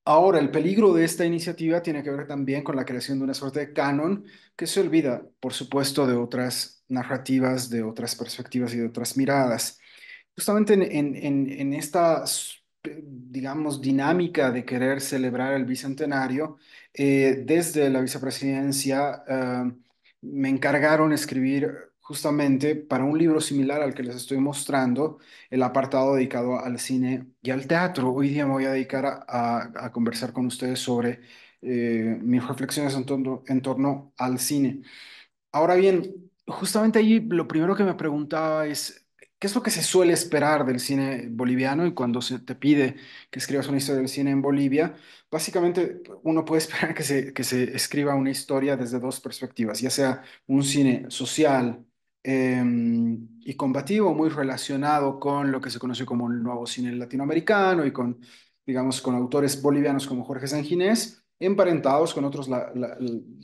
Ahora, el peligro de esta iniciativa tiene que ver también con la creación de una suerte de canon que se olvida, por supuesto, de otras narrativas, de otras perspectivas y de otras miradas. Justamente en esta, digamos, dinámica de querer celebrar el bicentenario, desde la vicepresidencia me encargaron escribir justamente para un libro similar al que les estoy mostrando, el apartado dedicado al cine y al teatro. Hoy día me voy a dedicar a conversar con ustedes sobre mis reflexiones en torno al cine. Ahora bien, justamente ahí lo primero que me preguntaba es, ¿qué es lo que se suele esperar del cine boliviano? Y cuando se te pide que escribas una historia del cine en Bolivia, básicamente uno puede esperar que se escriba una historia desde dos perspectivas, ya sea un cine social eh, y combativo, muy relacionado con lo que se conoce como el nuevo cine latinoamericano y con, digamos, con autores bolivianos como Jorge Sanginés, emparentados con otros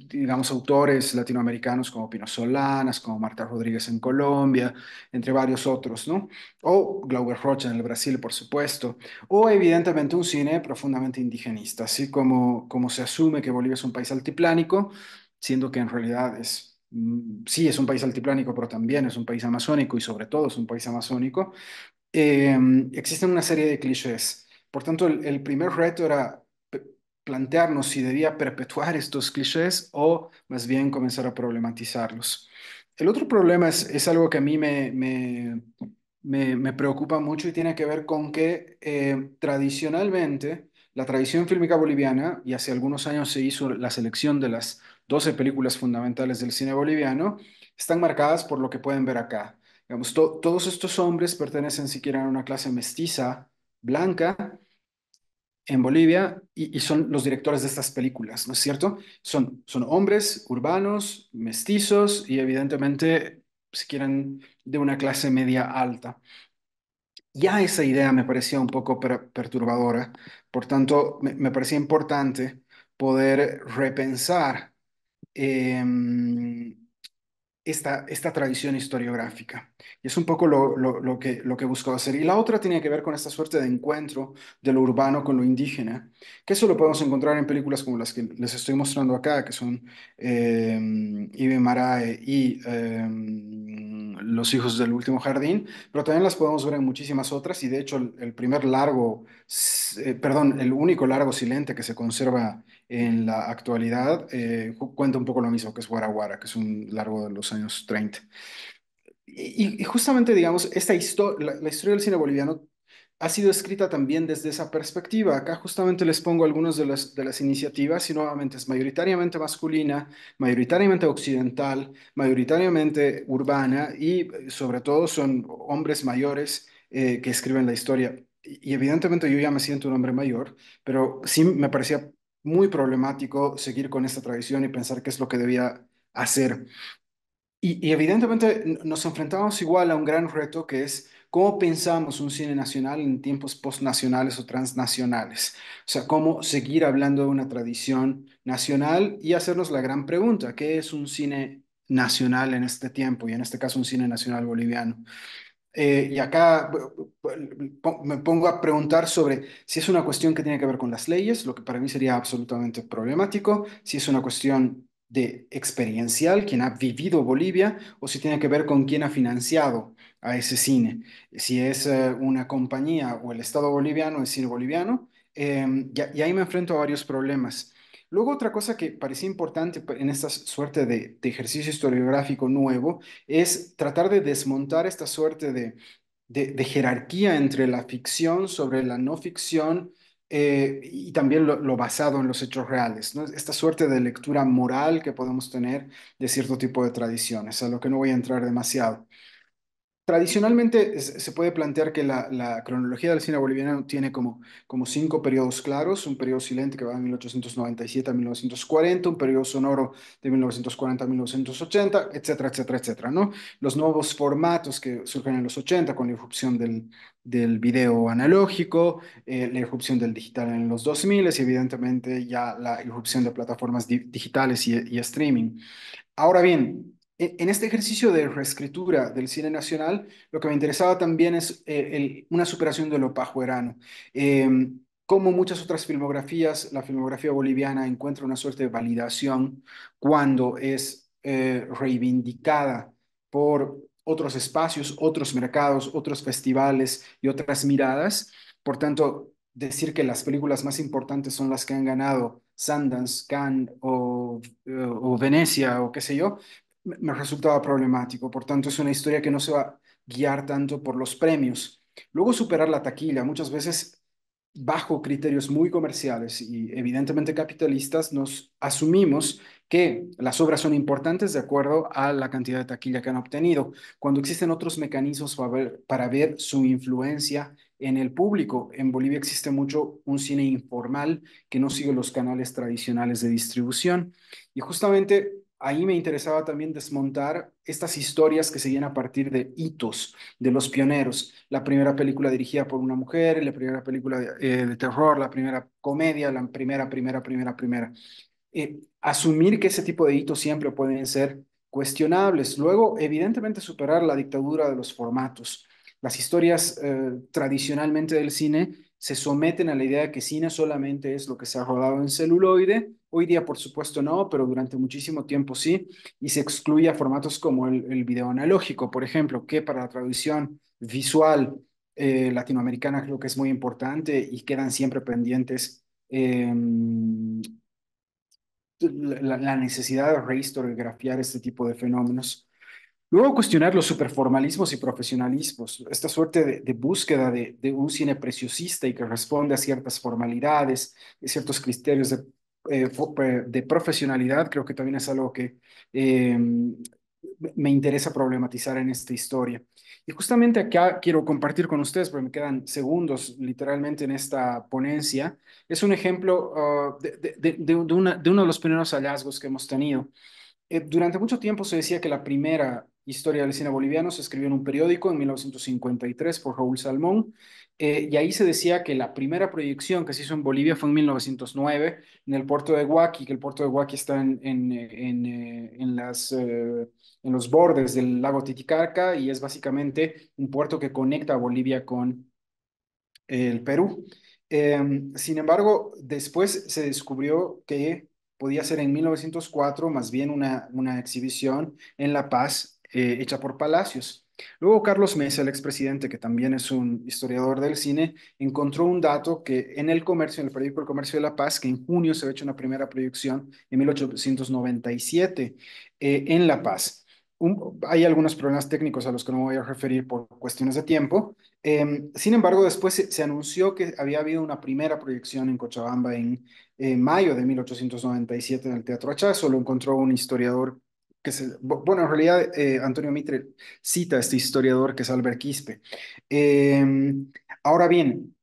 digamos, autores latinoamericanos como Pino Solanas, como Marta Rodríguez en Colombia, entre varios otros, ¿no? O Glauber Rocha en el Brasil, por supuesto, o evidentemente un cine profundamente indigenista, así como se asume que Bolivia es un país altiplánico, siendo que en realidad sí es un país altiplánico, pero también es un país amazónico y sobre todo es un país amazónico. eh, Existen una serie de clichés. Por tanto, el primer reto era plantearnos si debía perpetuar estos clichés o más bien comenzar a problematizarlos. El otro problema es algo que a mí me preocupa mucho y tiene que ver con que tradicionalmente la tradición fílmica boliviana, y hace algunos años se hizo la selección de las 12 películas fundamentales del cine boliviano, están marcadas por lo que pueden ver acá. Digamos, todos estos hombres pertenecen siquiera a una clase mestiza, blanca, en Bolivia, y son los directores de estas películas, ¿no es cierto? Son hombres urbanos, mestizos y evidentemente, si quieren, de una clase media alta. Ya esa idea me parecía un poco perturbadora, por tanto, me parecía importante poder repensar em, esta tradición historiográfica. Y es un poco lo que buscaba hacer. Y la otra tenía que ver con esta suerte de encuentro de lo urbano con lo indígena, que eso lo podemos encontrar en películas como las que les estoy mostrando acá, que son Ibe Marae y Los hijos del último jardín, pero también las podemos ver en muchísimas otras. Y de hecho, el primer largo, perdón, el único largo silente que se conserva en la actualidad cuenta un poco lo mismo que es Guara Guara, que es un largo de los años 30. Y justamente, digamos, la historia del cine boliviano ha sido escrita también desde esa perspectiva. Acá justamente les pongo algunas de las iniciativas y nuevamente es mayoritariamente masculina, mayoritariamente occidental, mayoritariamente urbana y sobre todo son hombres mayores que escriben la historia. Y evidentemente yo ya me siento un hombre mayor, pero sí me parecía muy problemático seguir con esta tradición y pensar qué es lo que debía hacer. Y evidentemente nos enfrentamos igual a un gran reto que es cómo pensamos un cine nacional en tiempos postnacionales o transnacionales. O sea, cómo seguir hablando de una tradición nacional y hacernos la gran pregunta, ¿qué es un cine nacional en este tiempo? Y en este caso un cine nacional boliviano. Y acá me pongo a preguntar sobre si es una cuestión que tiene que ver con las leyes, lo que para mí sería absolutamente problemático, si es una cuestión de experiencial, quien ha vivido Bolivia, o si tiene que ver con quién ha financiado a ese cine, si es una compañía o el Estado boliviano, el cine boliviano, y ahí me enfrento a varios problemas. Luego otra cosa que parecía importante en esta suerte de ejercicio historiográfico nuevo, es tratar de desmontar esta suerte de jerarquía entre la ficción sobre la no ficción y también lo basado en los hechos reales, ¿no? Esta suerte de lectura moral que podemos tener de cierto tipo de tradiciones, a lo que no voy a entrar demasiado. Tradicionalmente se puede plantear que la cronología del cine boliviano tiene como cinco periodos claros: un periodo silente que va de 1897 a 1940, un periodo sonoro de 1940 a 1980, etcétera, etcétera, etcétera, ¿no? Los nuevos formatos que surgen en los 80 con la irrupción del video analógico, la irrupción del digital en los 2000 y evidentemente ya la irrupción de plataformas digitales y streaming. Ahora bien, en este ejercicio de reescritura del cine nacional, lo que me interesaba también es una superación de lo pajuerano. Eh, Como muchas otras filmografías, la filmografía boliviana encuentra una suerte de validación cuando es reivindicada por otros espacios, otros mercados, otros festivales y otras miradas. Por tanto, decir que las películas más importantes son las que han ganado Sundance, Cannes o Venecia o qué sé yo, me resultaba problemático. Por tanto, es una historia que no se va a guiar tanto por los premios. Luego superar la taquilla, muchas veces bajo criterios muy comerciales y evidentemente capitalistas, nos asumimos que las obras son importantes de acuerdo a la cantidad de taquilla que han obtenido, cuando existen otros mecanismos para ver su influencia en el público. En Bolivia existe mucho un cine informal que no sigue los canales tradicionales de distribución. Y justamente ahí me interesaba también desmontar estas historias que seguían a partir de hitos de los pioneros. La primera película dirigida por una mujer, la primera película de terror, la primera comedia, la primera. asumir que ese tipo de hitos siempre pueden ser cuestionables. Luego, evidentemente, superar la dictadura de los formatos. Las historias tradicionalmente del cine se someten a la idea de que cine solamente es lo que se ha rodado en celuloide. Hoy día, por supuesto, no, pero durante muchísimo tiempo sí, y se excluye a formatos como el video analógico, por ejemplo, que para la traducción visual latinoamericana creo que es muy importante y quedan siempre pendientes la necesidad de rehistoriografiar este tipo de fenómenos. Luego cuestionar los superformalismos y profesionalismos, esta suerte de búsqueda de un cine preciosista y que responde a ciertas formalidades, a ciertos criterios de profesionalidad, creo que también es algo que me interesa problematizar en esta historia. Y justamente acá quiero compartir con ustedes, porque me quedan segundos literalmente en esta ponencia, es un ejemplo de uno de los primeros hallazgos que hemos tenido. Durante mucho tiempo se decía que la primera historia del cine boliviano se escribió en un periódico en 1953 por Raúl Salmón, y ahí se decía que la primera proyección que se hizo en Bolivia fue en 1909 en el puerto de Huaki, que el puerto de Huaki está en los bordes del lago Titicaca y es básicamente un puerto que conecta a Bolivia con el Perú. Sin embargo, después se descubrió que podía ser en 1904 más bien una exhibición en La Paz hecha por Palacios. Luego Carlos Mesa, el expresidente, que también es un historiador del cine, encontró un dato que en el comercio, en el periódico El Comercio de La Paz, que en junio se había hecho una primera proyección en 1897 en La Paz. Hay algunos problemas técnicos a los que no me voy a referir por cuestiones de tiempo, sin embargo, después se anunció que había habido una primera proyección en Cochabamba en mayo de 1897 en el Teatro Achazo. Lo encontró un historiador bueno, en realidad Antonio Mitre cita a este historiador que es Albert Quispe. Eh, Ahora bien,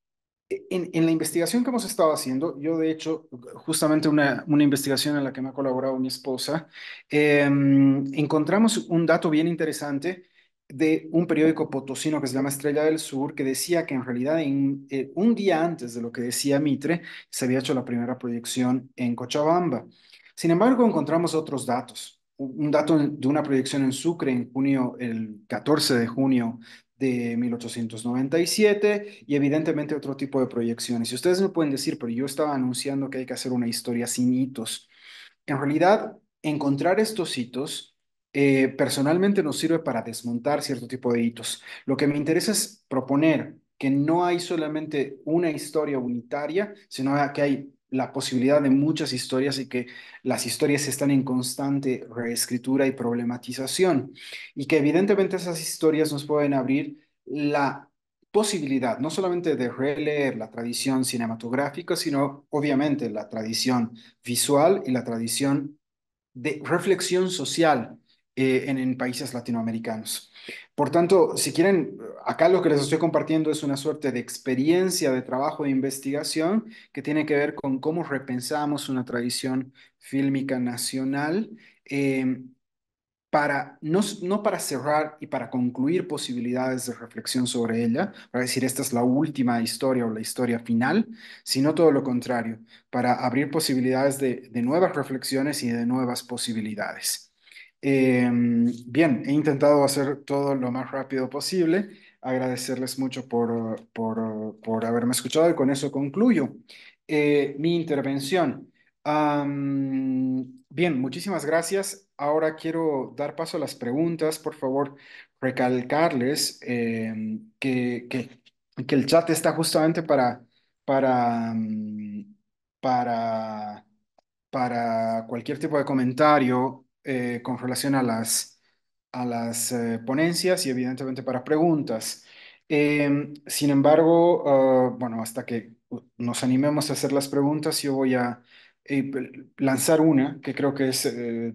en la investigación que hemos estado haciendo, yo de hecho, justamente una investigación en la que me ha colaborado mi esposa, encontramos un dato bien interesante de un periódico potosino que se llama Estrella del Sur, que decía que en realidad un día antes de lo que decía Mitre, se había hecho la primera proyección en Cochabamba. Sin embargo, encontramos otros datos. Un dato de una proyección en Sucre en junio, el 14 de junio de 1897 y evidentemente otro tipo de proyecciones. Y ustedes me pueden decir, pero yo estaba anunciando que hay que hacer una historia sin hitos. En realidad, encontrar estos hitos personalmente nos sirve para desmontar cierto tipo de hitos. Lo que me interesa es proponer que no hay solamente una historia unitaria, sino que hay la posibilidad de muchas historias y que las historias están en constante reescritura y problematización y que evidentemente esas historias nos pueden abrir la posibilidad no solamente de releer la tradición cinematográfica, sino obviamente la tradición visual y la tradición de reflexión social en países latinoamericanos. Por tanto, si quieren, acá lo que les estoy compartiendo es una suerte de experiencia de trabajo de investigación que tiene que ver con cómo repensamos una tradición fílmica nacional. eh, no para cerrar y para concluir posibilidades de reflexión sobre ella, para decir esta es la última historia o la historia final, sino todo lo contrario, para abrir posibilidades de nuevas reflexiones y de nuevas posibilidades. Bien, he intentado hacer todo lo más rápido posible. Agradecerles mucho por haberme escuchado y con eso concluyo mi intervención. Bien, muchísimas gracias. Ahora quiero dar paso a las preguntas. Por favor, recalcarles que el chat está justamente para, mm, para, para cualquier tipo de comentario con relación a las ponencias y evidentemente para preguntas. Sin embargo, bueno, hasta que nos animemos a hacer las preguntas, yo voy a lanzar una que creo que es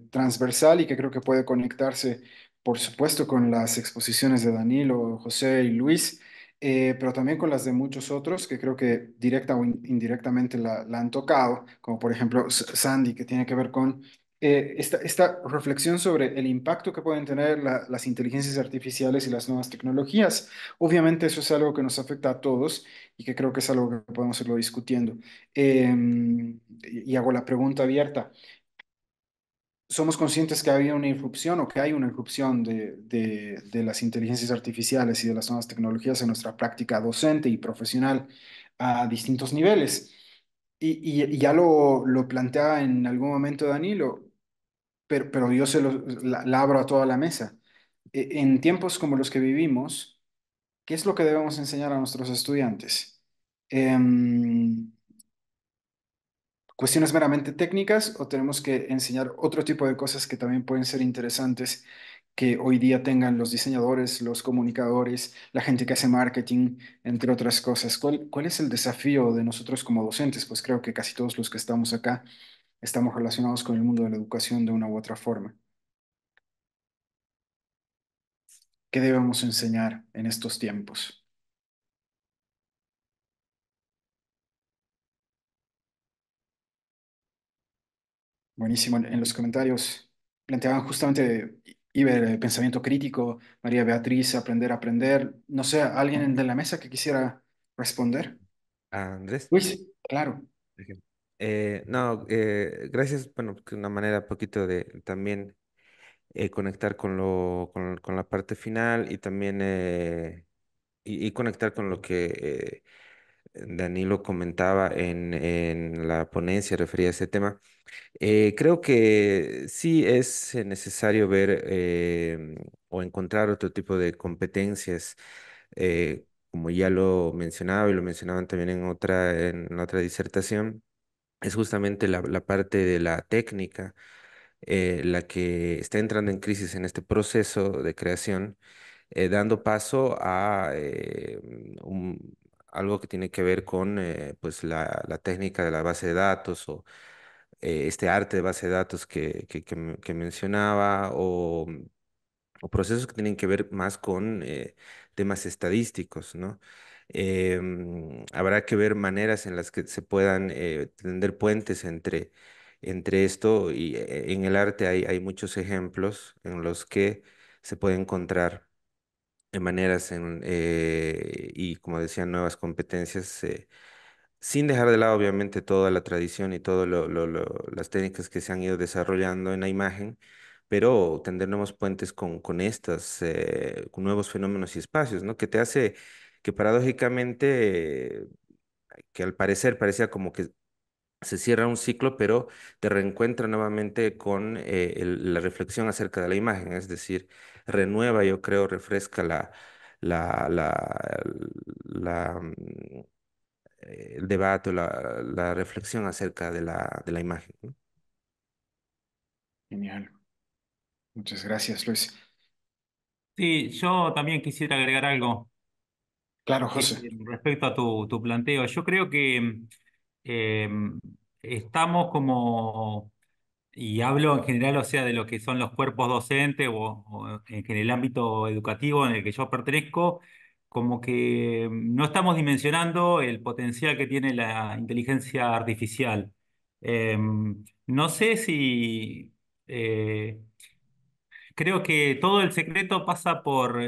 transversal y que creo que puede conectarse, por supuesto, con las exposiciones de Danilo, José y Luis, pero también con las de muchos otros que creo que directa o indirectamente la han tocado, como por ejemplo Sandy, que tiene que ver con esta reflexión sobre el impacto que pueden tener las inteligencias artificiales y las nuevas tecnologías. Obviamente eso es algo que nos afecta a todos y que creo que es algo que podemos irlo discutiendo. Y hago la pregunta abierta. ¿Somos conscientes que había una irrupción o que hay una irrupción de las inteligencias artificiales y de las nuevas tecnologías en nuestra práctica docente y profesional a distintos niveles? Y ya lo planteaba en algún momento Danilo, pero yo la abro a toda la mesa. En tiempos como los que vivimos, ¿qué es lo que debemos enseñar a nuestros estudiantes? Em, ¿Cuestiones meramente técnicas o tenemos que enseñar otro tipo de cosas que también pueden ser interesantes que hoy día tengan los diseñadores, los comunicadores, la gente que hace marketing, entre otras cosas? ¿Cuál es el desafío de nosotros como docentes? Pues creo que casi todos los que estamos acá estamos relacionados con el mundo de la educación de una u otra forma. ¿Qué debemos enseñar en estos tiempos? Buenísimo. En los comentarios planteaban justamente Iber, pensamiento crítico, María Beatriz, aprender a aprender. No sé, ¿alguien de la mesa que quisiera responder? Andrés. Luis, claro. Ujú. No, gracias. Bueno, que una manera poquito de también conectar con la parte final y también y conectar con lo que Danilo comentaba en la ponencia referida a este tema. Creo que sí es necesario ver o encontrar otro tipo de competencias, como ya lo mencionaba y lo mencionaban también en otra disertación, es justamente la parte de la técnica, la que está entrando en crisis en este proceso de creación, dando paso a algo que tiene que ver con pues la técnica de la base de datos o este arte de base de datos que mencionaba o procesos que tienen que ver más con temas estadísticos, ¿no? Habrá que ver maneras en las que se puedan tender puentes entre esto y en el arte hay muchos ejemplos en los que se puede encontrar maneras y, como decía, nuevas competencias, sin dejar de lado, obviamente, toda la tradición y todas las técnicas que se han ido desarrollando en la imagen, pero tender nuevos puentes con estas, con nuevos fenómenos y espacios, ¿no? Que te hace que paradójicamente, que al parecer parecía como que se cierra un ciclo, pero te reencuentra nuevamente con la reflexión acerca de la imagen, es decir, renueva, yo creo, refresca la, la, el debate, o la reflexión acerca de la imagen, ¿no? Genial. Muchas gracias, Luis. Sí, yo también quisiera agregar algo Claro, José. respecto a tu planteo. Yo creo que eh, estamos como, y hablo en general, o sea, de lo que son los cuerpos docentes o en el ámbito educativo en el que yo pertenezco, como que no estamos dimensionando el potencial que tiene la inteligencia artificial. No sé si... creo que todo el secreto pasa por,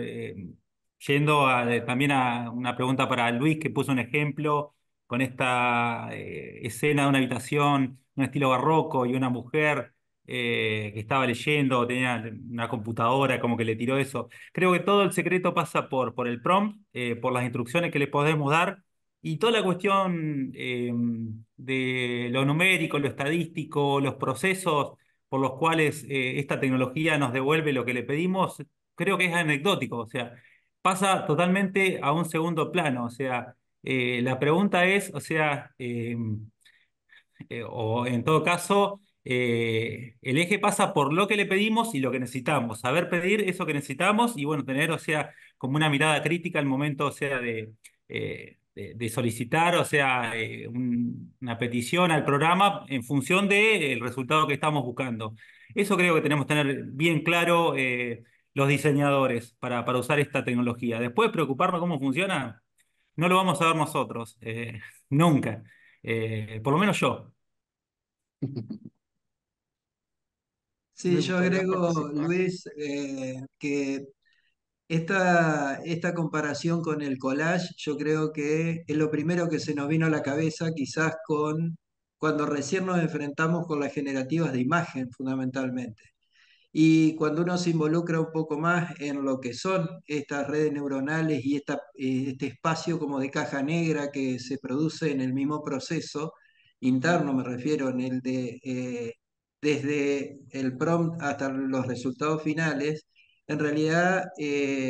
yendo también a una pregunta para Luis, que puso un ejemplo con esta escena de una habitación, un estilo barroco y una mujer que estaba leyendo, tenía una computadora, como que le tiró eso. Creo que todo el secreto pasa por el prompt, por las instrucciones que le podemos dar. Y toda la cuestión de lo numérico, lo estadístico, los procesos por los cuales esta tecnología nos devuelve lo que le pedimos, creo que es anecdótico, o sea, pasa totalmente a un segundo plano, o sea, la pregunta es, o sea, o en todo caso, el eje pasa por lo que le pedimos y lo que necesitamos, saber pedir eso que necesitamos y bueno, tener, o sea, como una mirada crítica al momento, o sea, de solicitar, o sea, una petición al programa en función del resultado que estamos buscando. Eso creo que tenemos que tener bien claro los diseñadores para usar esta tecnología. Después, preocuparnos cómo funciona, no lo vamos a ver nosotros, nunca. Por lo menos yo. Sí, Me yo gustaría agrego, participar. Luis, que esta comparación con el collage, yo creo que es lo primero que se nos vino a la cabeza, quizás cuando recién nos enfrentamos con las generativas de imagen, fundamentalmente. Y cuando uno se involucra un poco más en lo que son estas redes neuronales y este espacio como de caja negra que se produce en el mismo proceso, interno me refiero, en el de desde el prompt hasta los resultados finales, en realidad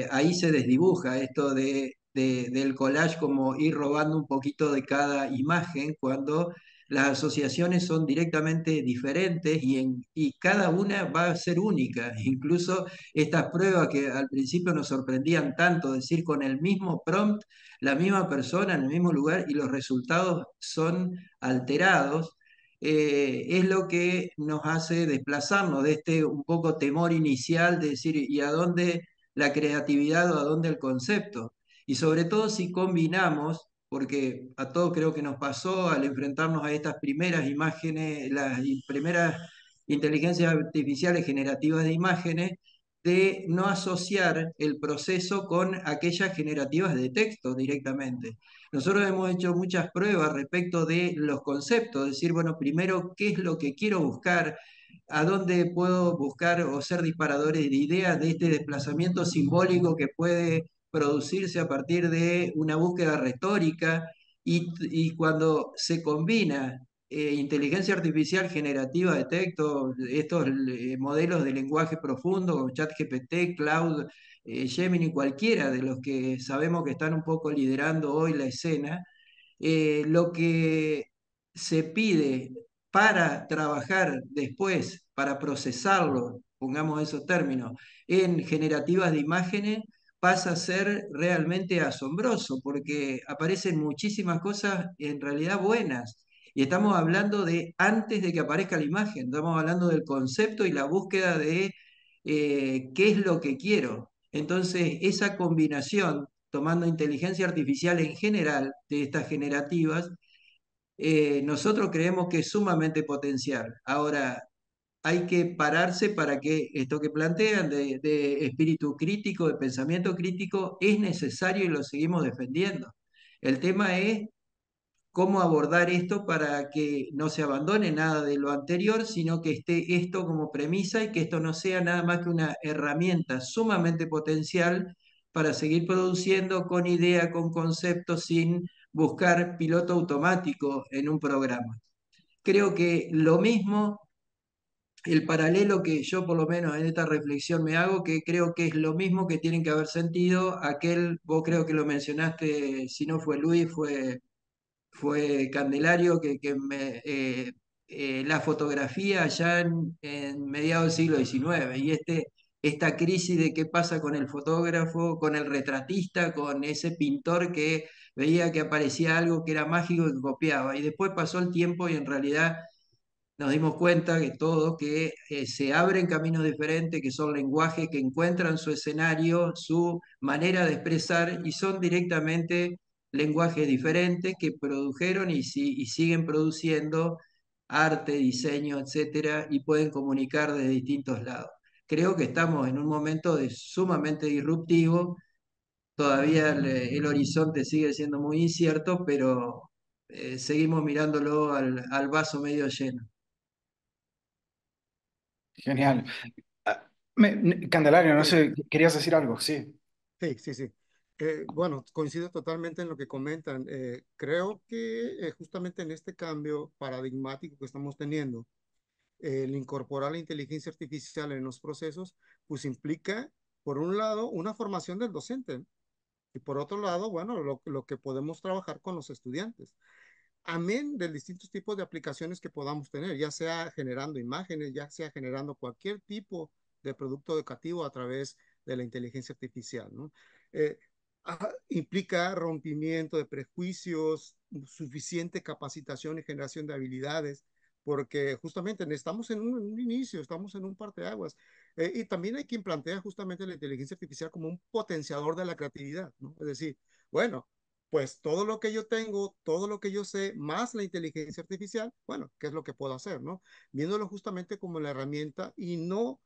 ahí se desdibuja esto del collage, como ir robando un poquito de cada imagen cuando las asociaciones son directamente diferentes y cada una va a ser única. Incluso estas pruebas que al principio nos sorprendían tanto, decir con el mismo prompt, la misma persona en el mismo lugar y los resultados son alterados, es lo que nos hace desplazarnos de este un poco temor inicial de decir, ¿y a dónde la creatividad o a dónde el concepto? Y sobre todo si combinamos, porque a todos creo que nos pasó al enfrentarnos a estas primeras imágenes, primeras inteligencias artificiales generativas de imágenes, de no asociar el proceso con aquellas generativas de texto directamente. Nosotros hemos hecho muchas pruebas respecto de los conceptos, decir, bueno, primero, ¿qué es lo que quiero buscar? ¿A dónde puedo buscar o ser disparadores de ideas de este desplazamiento simbólico que puede producirse a partir de una búsqueda retórica? Y cuando se combina inteligencia artificial generativa de texto, estos modelos de lenguaje profundo, ChatGPT, Cloud, Gemini, cualquiera de los que sabemos que están un poco liderando hoy la escena, lo que se pide para trabajar después, para procesarlo, pongamos esos términos, en generativas de imágenes, pasa a ser realmente asombroso, porque aparecen muchísimas cosas en realidad buenas. Y estamos hablando de antes de que aparezca la imagen, estamos hablando del concepto y la búsqueda de qué es lo que quiero. Entonces, esa combinación, tomando inteligencia artificial en general de estas generativas, nosotros creemos que es sumamente potencial. Ahora, hay que pararse para que esto que plantean de espíritu crítico, de pensamiento crítico, es necesario y lo seguimos defendiendo. El tema es cómo abordar esto para que no se abandone nada de lo anterior, sino que esté esto como premisa y que esto no sea nada más que una herramienta sumamente potencial para seguir produciendo con idea, con conceptos, sin buscar piloto automático en un programa. Creo que lo mismo, el paralelo que yo por lo menos en esta reflexión me hago, que creo que es lo mismo que tienen que haber sentido vos creo que lo mencionaste, si no fue Luis, fue Candelario, la fotografía ya en mediados del siglo XIX y esta crisis de qué pasa con el fotógrafo, con el retratista, con ese pintor que veía que aparecía algo que era mágico y que copiaba. Y después pasó el tiempo y en realidad nos dimos cuenta que todos que se abren caminos diferentes, que son lenguajes que encuentran su escenario, su manera de expresar y son directamente lenguajes diferentes que produjeron y siguen produciendo arte, diseño, etcétera, y pueden comunicar desde distintos lados. Creo que estamos en un momento sumamente disruptivo, todavía el horizonte sigue siendo muy incierto, pero seguimos mirándolo al vaso medio lleno. Genial. Candelario, no Sí, sé, ¿querías decir algo? Sí. sí, sí, sí. Bueno, coincido totalmente en lo que comentan. Creo que justamente en este cambio paradigmático que estamos teniendo, el incorporar la inteligencia artificial en los procesos, pues implica, por un lado, una formación del docente y por otro lado, bueno, lo que podemos trabajar con los estudiantes. Amén de distintos tipos de aplicaciones que podamos tener, ya sea generando imágenes, ya sea generando cualquier tipo de producto educativo a través de la inteligencia artificial, ¿no? Eh, Implica rompimiento de prejuicios, suficiente capacitación y generación de habilidades, porque justamente estamos en un inicio, estamos en un parteaguas. Y también hay quien plantea justamente la inteligencia artificial como un potenciador de la creatividad, ¿no? Es decir, bueno, pues todo lo que yo tengo, todo lo que yo sé, más la inteligencia artificial, bueno, ¿qué es lo que puedo hacer, no? Viéndolo justamente como la herramienta y no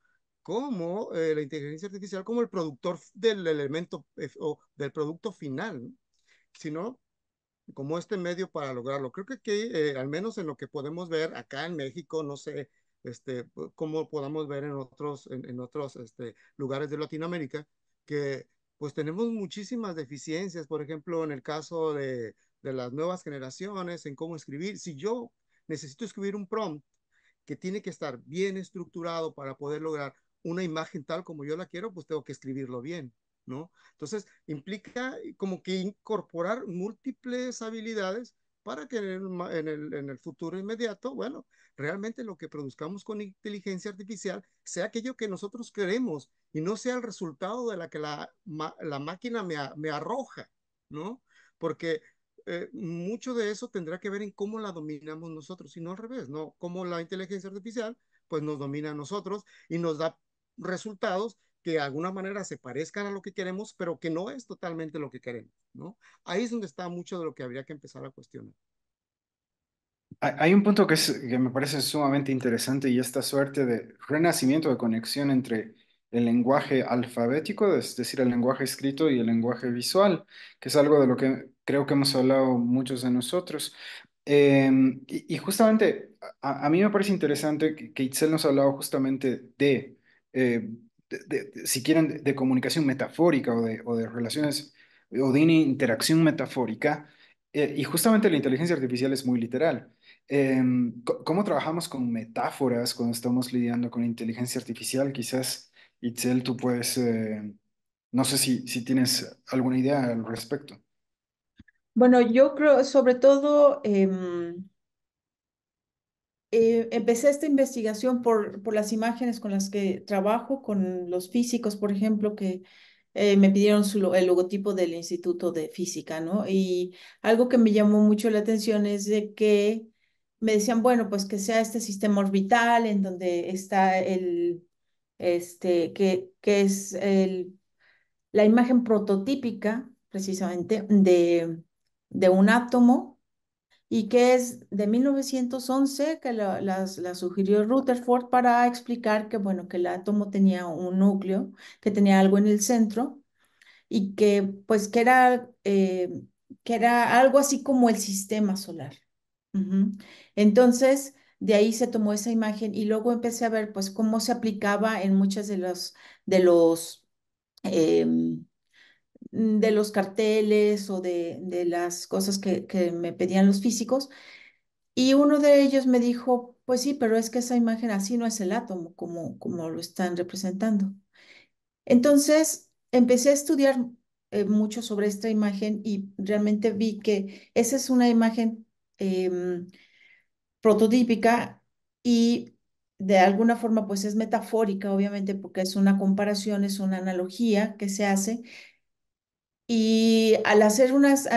como la inteligencia artificial como el productor del elemento o del producto final, ¿no? Sino como este medio para lograrlo. Creo que aquí, al menos en lo que podemos ver acá en México, no sé, cómo podamos ver en otros lugares de Latinoamérica, que pues tenemos muchísimas deficiencias, por ejemplo, en el caso de las nuevas generaciones, en cómo escribir. Si yo necesito escribir un prompt, que tiene que estar bien estructurado para poder lograr una imagen tal como yo la quiero, pues tengo que escribirlo bien, ¿no? Entonces, implica como que incorporar múltiples habilidades para que en el futuro inmediato, bueno, realmente lo que produzcamos con inteligencia artificial sea aquello que nosotros queremos y no sea el resultado de la que la máquina me arroja, ¿no? Porque mucho de eso tendrá que ver en cómo la dominamos nosotros y no al revés, ¿no? Cómo la inteligencia artificial pues nos domina a nosotros y nos da resultados que de alguna manera se parezcan a lo que queremos, pero que no es totalmente lo que queremos, ¿no? Ahí es donde está mucho de lo que habría que empezar a cuestionar. Hay un punto que me parece sumamente interesante y esta suerte de renacimiento de conexión entre el lenguaje alfabético, es decir, el lenguaje escrito y el lenguaje visual, que es algo de lo que creo que hemos hablado muchos de nosotros. Y justamente a mí me parece interesante que Itzel nos ha hablado justamente eh, si quieren, de comunicación metafórica o de relaciones o de una interacción metafórica. Y justamente la inteligencia artificial es muy literal. ¿Cómo trabajamos con metáforas cuando estamos lidiando con inteligencia artificial? Quizás, Itzel, tú puedes, no sé si tienes alguna idea al respecto. Bueno, yo creo, sobre todo, empecé esta investigación por las imágenes con las que trabajo, con los físicos, por ejemplo, que me pidieron el logotipo del Instituto de Física, ¿no? Y algo que me llamó mucho la atención es de que me decían, bueno, pues que sea este sistema orbital en donde está que es la imagen prototípica, precisamente, de un átomo y que es de 1911 que la sugirió Rutherford para explicar que, bueno, que el átomo tenía un núcleo, que tenía algo en el centro y que, pues, que era algo así como el sistema solar. Ujú. Entonces, de ahí se tomó esa imagen y luego empecé a ver, pues, cómo se aplicaba en muchos em, de los carteles o de las cosas que me pedían los físicos. Y uno de ellos me dijo, pues sí, pero es que esa imagen así no es el átomo como lo están representando. Entonces empecé a estudiar mucho sobre esta imagen y realmente vi que esa es una imagen em, prototípica y de alguna forma pues es metafórica, obviamente, porque es una comparación, es una analogía que se hace y al hacer unas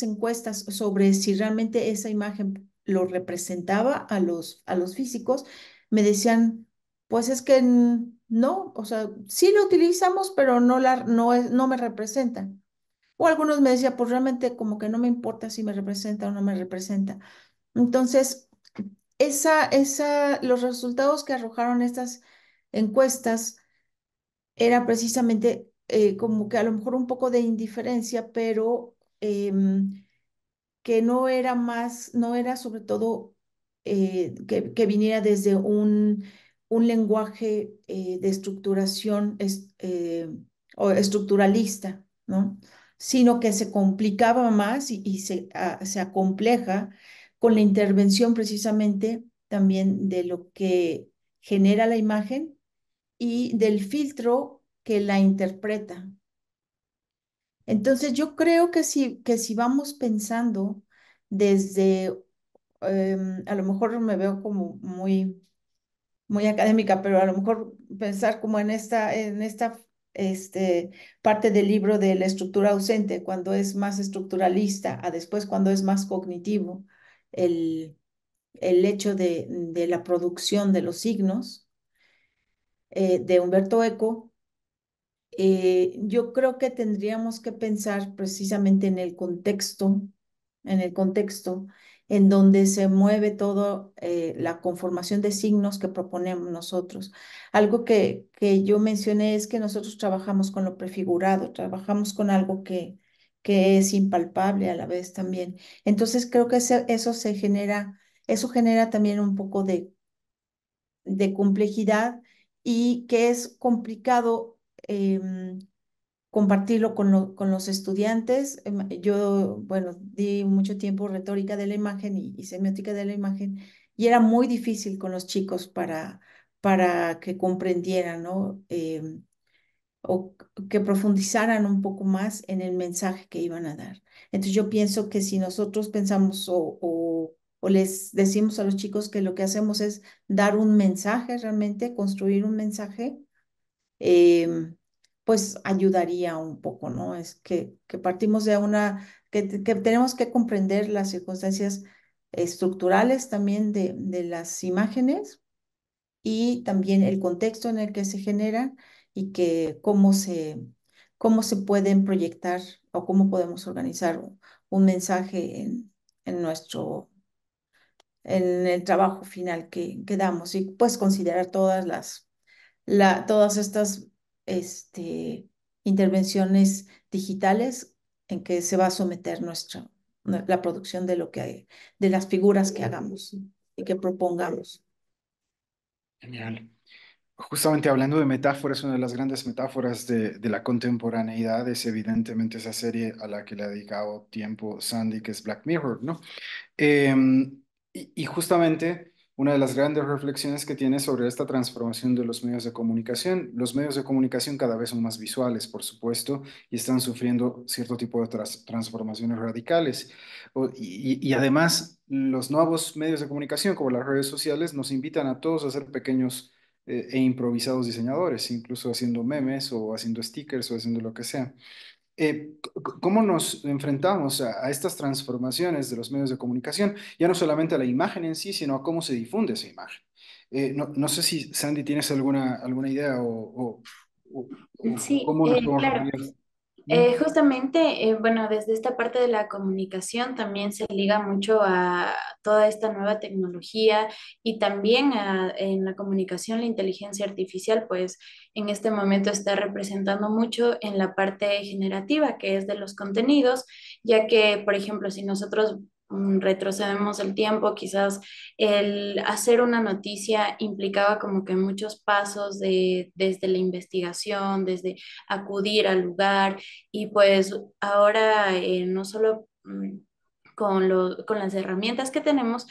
encuestas sobre si realmente esa imagen lo representaba a los físicos, me decían, pues es que no, o sea, sí lo utilizamos, pero no me representa. O algunos me decían, pues realmente como que no me importa si me representa o no me representa. Entonces, los resultados que arrojaron estas encuestas era precisamente como que a lo mejor un poco de indiferencia, pero que no era sobre todo que viniera desde un lenguaje de estructuración o estructuralista, ¿no? Sino que se complicaba más y se acompleja con la intervención precisamente también de lo que genera la imagen y del filtro que la interpreta. Entonces, yo creo que si vamos pensando desde, a lo mejor me veo como muy académica, pero a lo mejor pensar como en esta parte del libro de la estructura ausente, cuando es más estructuralista, a después cuando es más cognitivo, el, el hecho de la producción de los signos de Humberto Eco. yo creo que tendríamos que pensar precisamente en el contexto en donde se mueve todo la conformación de signos que proponemos nosotros. Algo que yo mencioné es que nosotros trabajamos con lo prefigurado, trabajamos con algo que es impalpable a la vez también. Entonces creo que eso genera también un poco de complejidad y que es complicado compartirlo con los estudiantes. Yo, bueno, di mucho tiempo retórica de la imagen y semiótica de la imagen y era muy difícil con los chicos para que comprendieran, ¿no? O que profundizaran un poco más en el mensaje que iban a dar. Entonces yo pienso que si nosotros pensamos o les decimos a los chicos que lo que hacemos es dar un mensaje realmente, construir un mensaje, em, pues ayudaría un poco, ¿no? Es que partimos de que tenemos que comprender las circunstancias estructurales también de las imágenes y también el contexto en el que se generan y que cómo se pueden proyectar o cómo podemos organizar un mensaje en en el trabajo final que damos y pues considerar todas estas intervenciones digitales en que se va a someter la producción de de las figuras que hagamos y que propongamos. Genial. Justamente hablando de metáforas, una de las grandes metáforas de la contemporaneidad es evidentemente esa serie a la que le ha dedicado tiempo Sandy, que es Black Mirror, ¿no? Eh, y justamente una de las grandes reflexiones que tiene sobre esta transformación de los medios de comunicación cada vez son más visuales, por supuesto, y están sufriendo cierto tipo de transformaciones radicales. Y además, los nuevos medios de comunicación, como las redes sociales, nos invitan a todos a ser pequeños e improvisados diseñadores, incluso haciendo memes o haciendo stickers o haciendo lo que sea. ¿Cómo nos enfrentamos a estas transformaciones de los medios de comunicación? Ya no solamente a la imagen en sí, sino a cómo se difunde esa imagen. No sé si, Sandy, tienes alguna idea o Sí, cómo nos podemos claro. referir. ¿Mm? Justamente, bueno, desde esta parte de la comunicación también se liga mucho a toda esta nueva tecnología y también en la comunicación la inteligencia artificial, pues en este momento está representando mucho en la parte generativa, que es de los contenidos, ya que, por ejemplo, si nosotros retrocedemos el tiempo, quizás el hacer una noticia implicaba como que muchos pasos desde la investigación, desde acudir al lugar y pues ahora no solo con las herramientas que tenemos,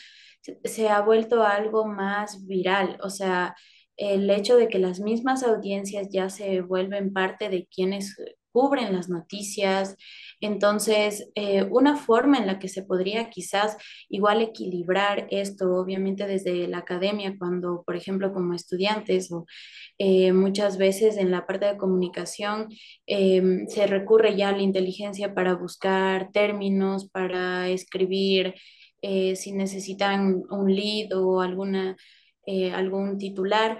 se ha vuelto algo más viral. O sea, el hecho de que las mismas audiencias ya se vuelven parte de quienes cubren las noticias. Entonces, una forma en la que se podría quizás igual equilibrar esto, obviamente desde la academia, cuando, por ejemplo, como estudiantes o muchas veces en la parte de comunicación se recurre ya a la inteligencia para buscar términos, para escribir, si necesitan un lead o algún titular.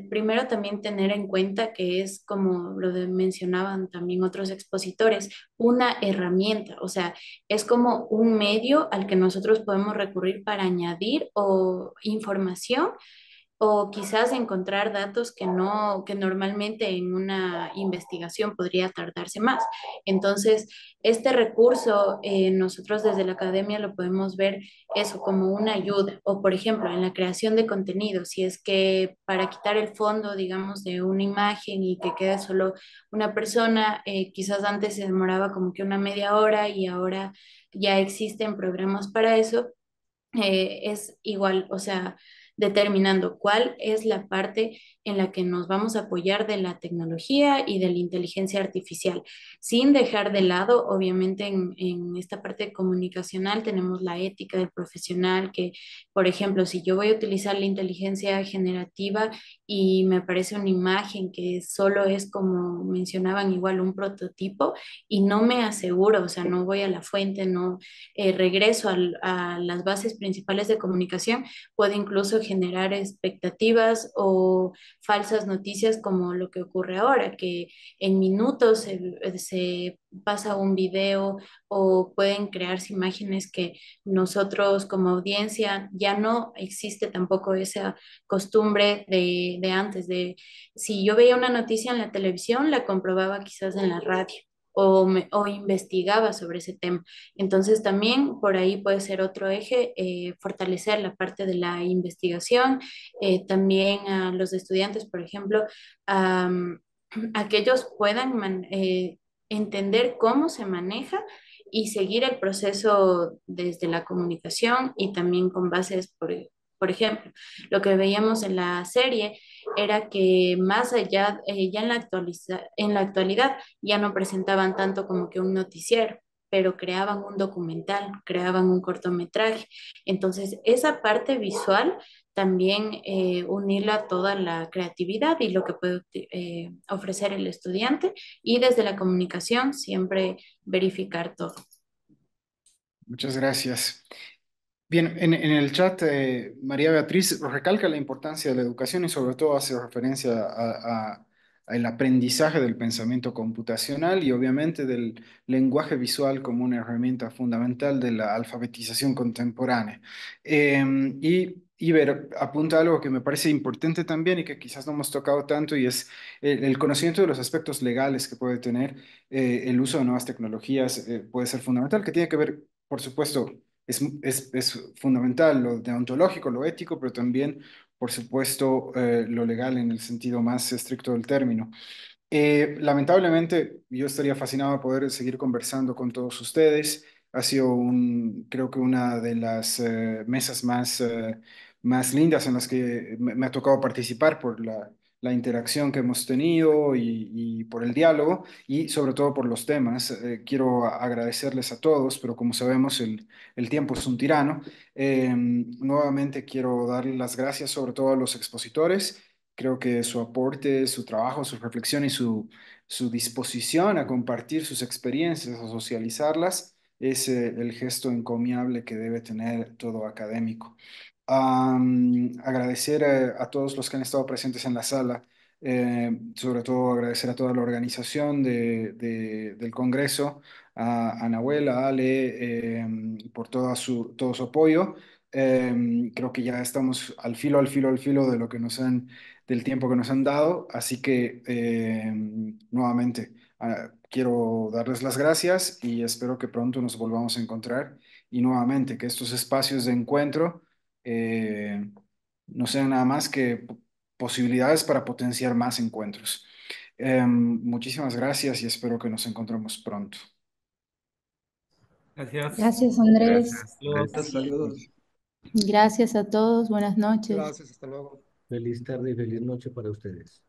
Primero también tener en cuenta que es, como mencionaban también otros expositores, una herramienta, o sea, es como un medio al que nosotros podemos recurrir para añadir o información o quizás encontrar datos que normalmente en una investigación podría tardarse más. Entonces, este recurso nosotros desde la academia lo podemos ver eso como una ayuda o, por ejemplo, en la creación de contenido, si es que para quitar el fondo, digamos, de una imagen y que quede solo una persona, quizás antes se demoraba como que una media hora y ahora ya existen programas para eso, es igual, o sea, determinando cuál es la parte en la que nos vamos a apoyar de la tecnología y de la inteligencia artificial, sin dejar de lado, obviamente, en esta parte comunicacional tenemos la ética del profesional, que, por ejemplo, si yo voy a utilizar la inteligencia generativa y me parece una imagen que solo es, como mencionaban, igual un prototipo y no me aseguro, o sea, no voy a la fuente, no regreso a las bases principales de comunicación, puede incluso generar expectativas o falsas noticias como lo que ocurre ahora, que en minutos se pasa un video o pueden crearse imágenes que nosotros como audiencia ya no existe tampoco esa costumbre de antes, de si yo veía una noticia en la televisión, la comprobaba quizás en la radio. O investigaba sobre ese tema. Entonces también por ahí puede ser otro eje, fortalecer la parte de la investigación, también a los estudiantes, por ejemplo, a que ellos puedan entender cómo se maneja y seguir el proceso desde la comunicación y también con bases, por ejemplo, lo que veíamos en la serie era que más allá, ya en la actualidad, ya no presentaban tanto como que un noticiero, pero creaban un documental, creaban un cortometraje. Entonces, esa parte visual también unirla a toda la creatividad y lo que puede ofrecer el estudiante y desde la comunicación siempre verificar todo. Muchas gracias. Bien, en el chat, María Beatriz recalca la importancia de la educación y sobre todo hace referencia al aprendizaje del pensamiento computacional y obviamente del lenguaje visual como una herramienta fundamental de la alfabetización contemporánea. Y Iber apunta algo que me parece importante también y que quizás no hemos tocado tanto y es el conocimiento de los aspectos legales que puede tener el uso de nuevas tecnologías, puede ser fundamental, que tiene que ver, por supuesto, es fundamental lo deontológico, lo ético, pero también, por supuesto, lo legal en el sentido más estricto del término. Lamentablemente, yo estaría fascinado de poder seguir conversando con todos ustedes. Ha sido creo que una de las mesas más lindas en las que me ha tocado participar por la interacción que hemos tenido y por el diálogo y sobre todo por los temas. Quiero agradecerles a todos, pero como sabemos, el tiempo es un tirano. Nuevamente quiero darles las gracias sobre todo a los expositores. Creo que su aporte, su trabajo, su reflexión y su disposición a compartir sus experiencias, a socializarlas, es el gesto encomiable que debe tener todo académico. Agradecer a todos los que han estado presentes en la sala, sobre todo agradecer a toda la organización del Congreso, a Nahuel, a Ale, por todo su apoyo. Creo que ya estamos al filo de lo que del tiempo que nos han dado. Así que nuevamente quiero darles las gracias y espero que pronto nos volvamos a encontrar y nuevamente que estos espacios de encuentro eh, no sean nada más que posibilidades para potenciar más encuentros. Muchísimas gracias y espero que nos encontremos pronto. Gracias. Gracias, Andrés. Gracias. Saludos. Saludos. Gracias a todos. Buenas noches. Gracias, hasta luego. Feliz tarde y feliz noche para ustedes.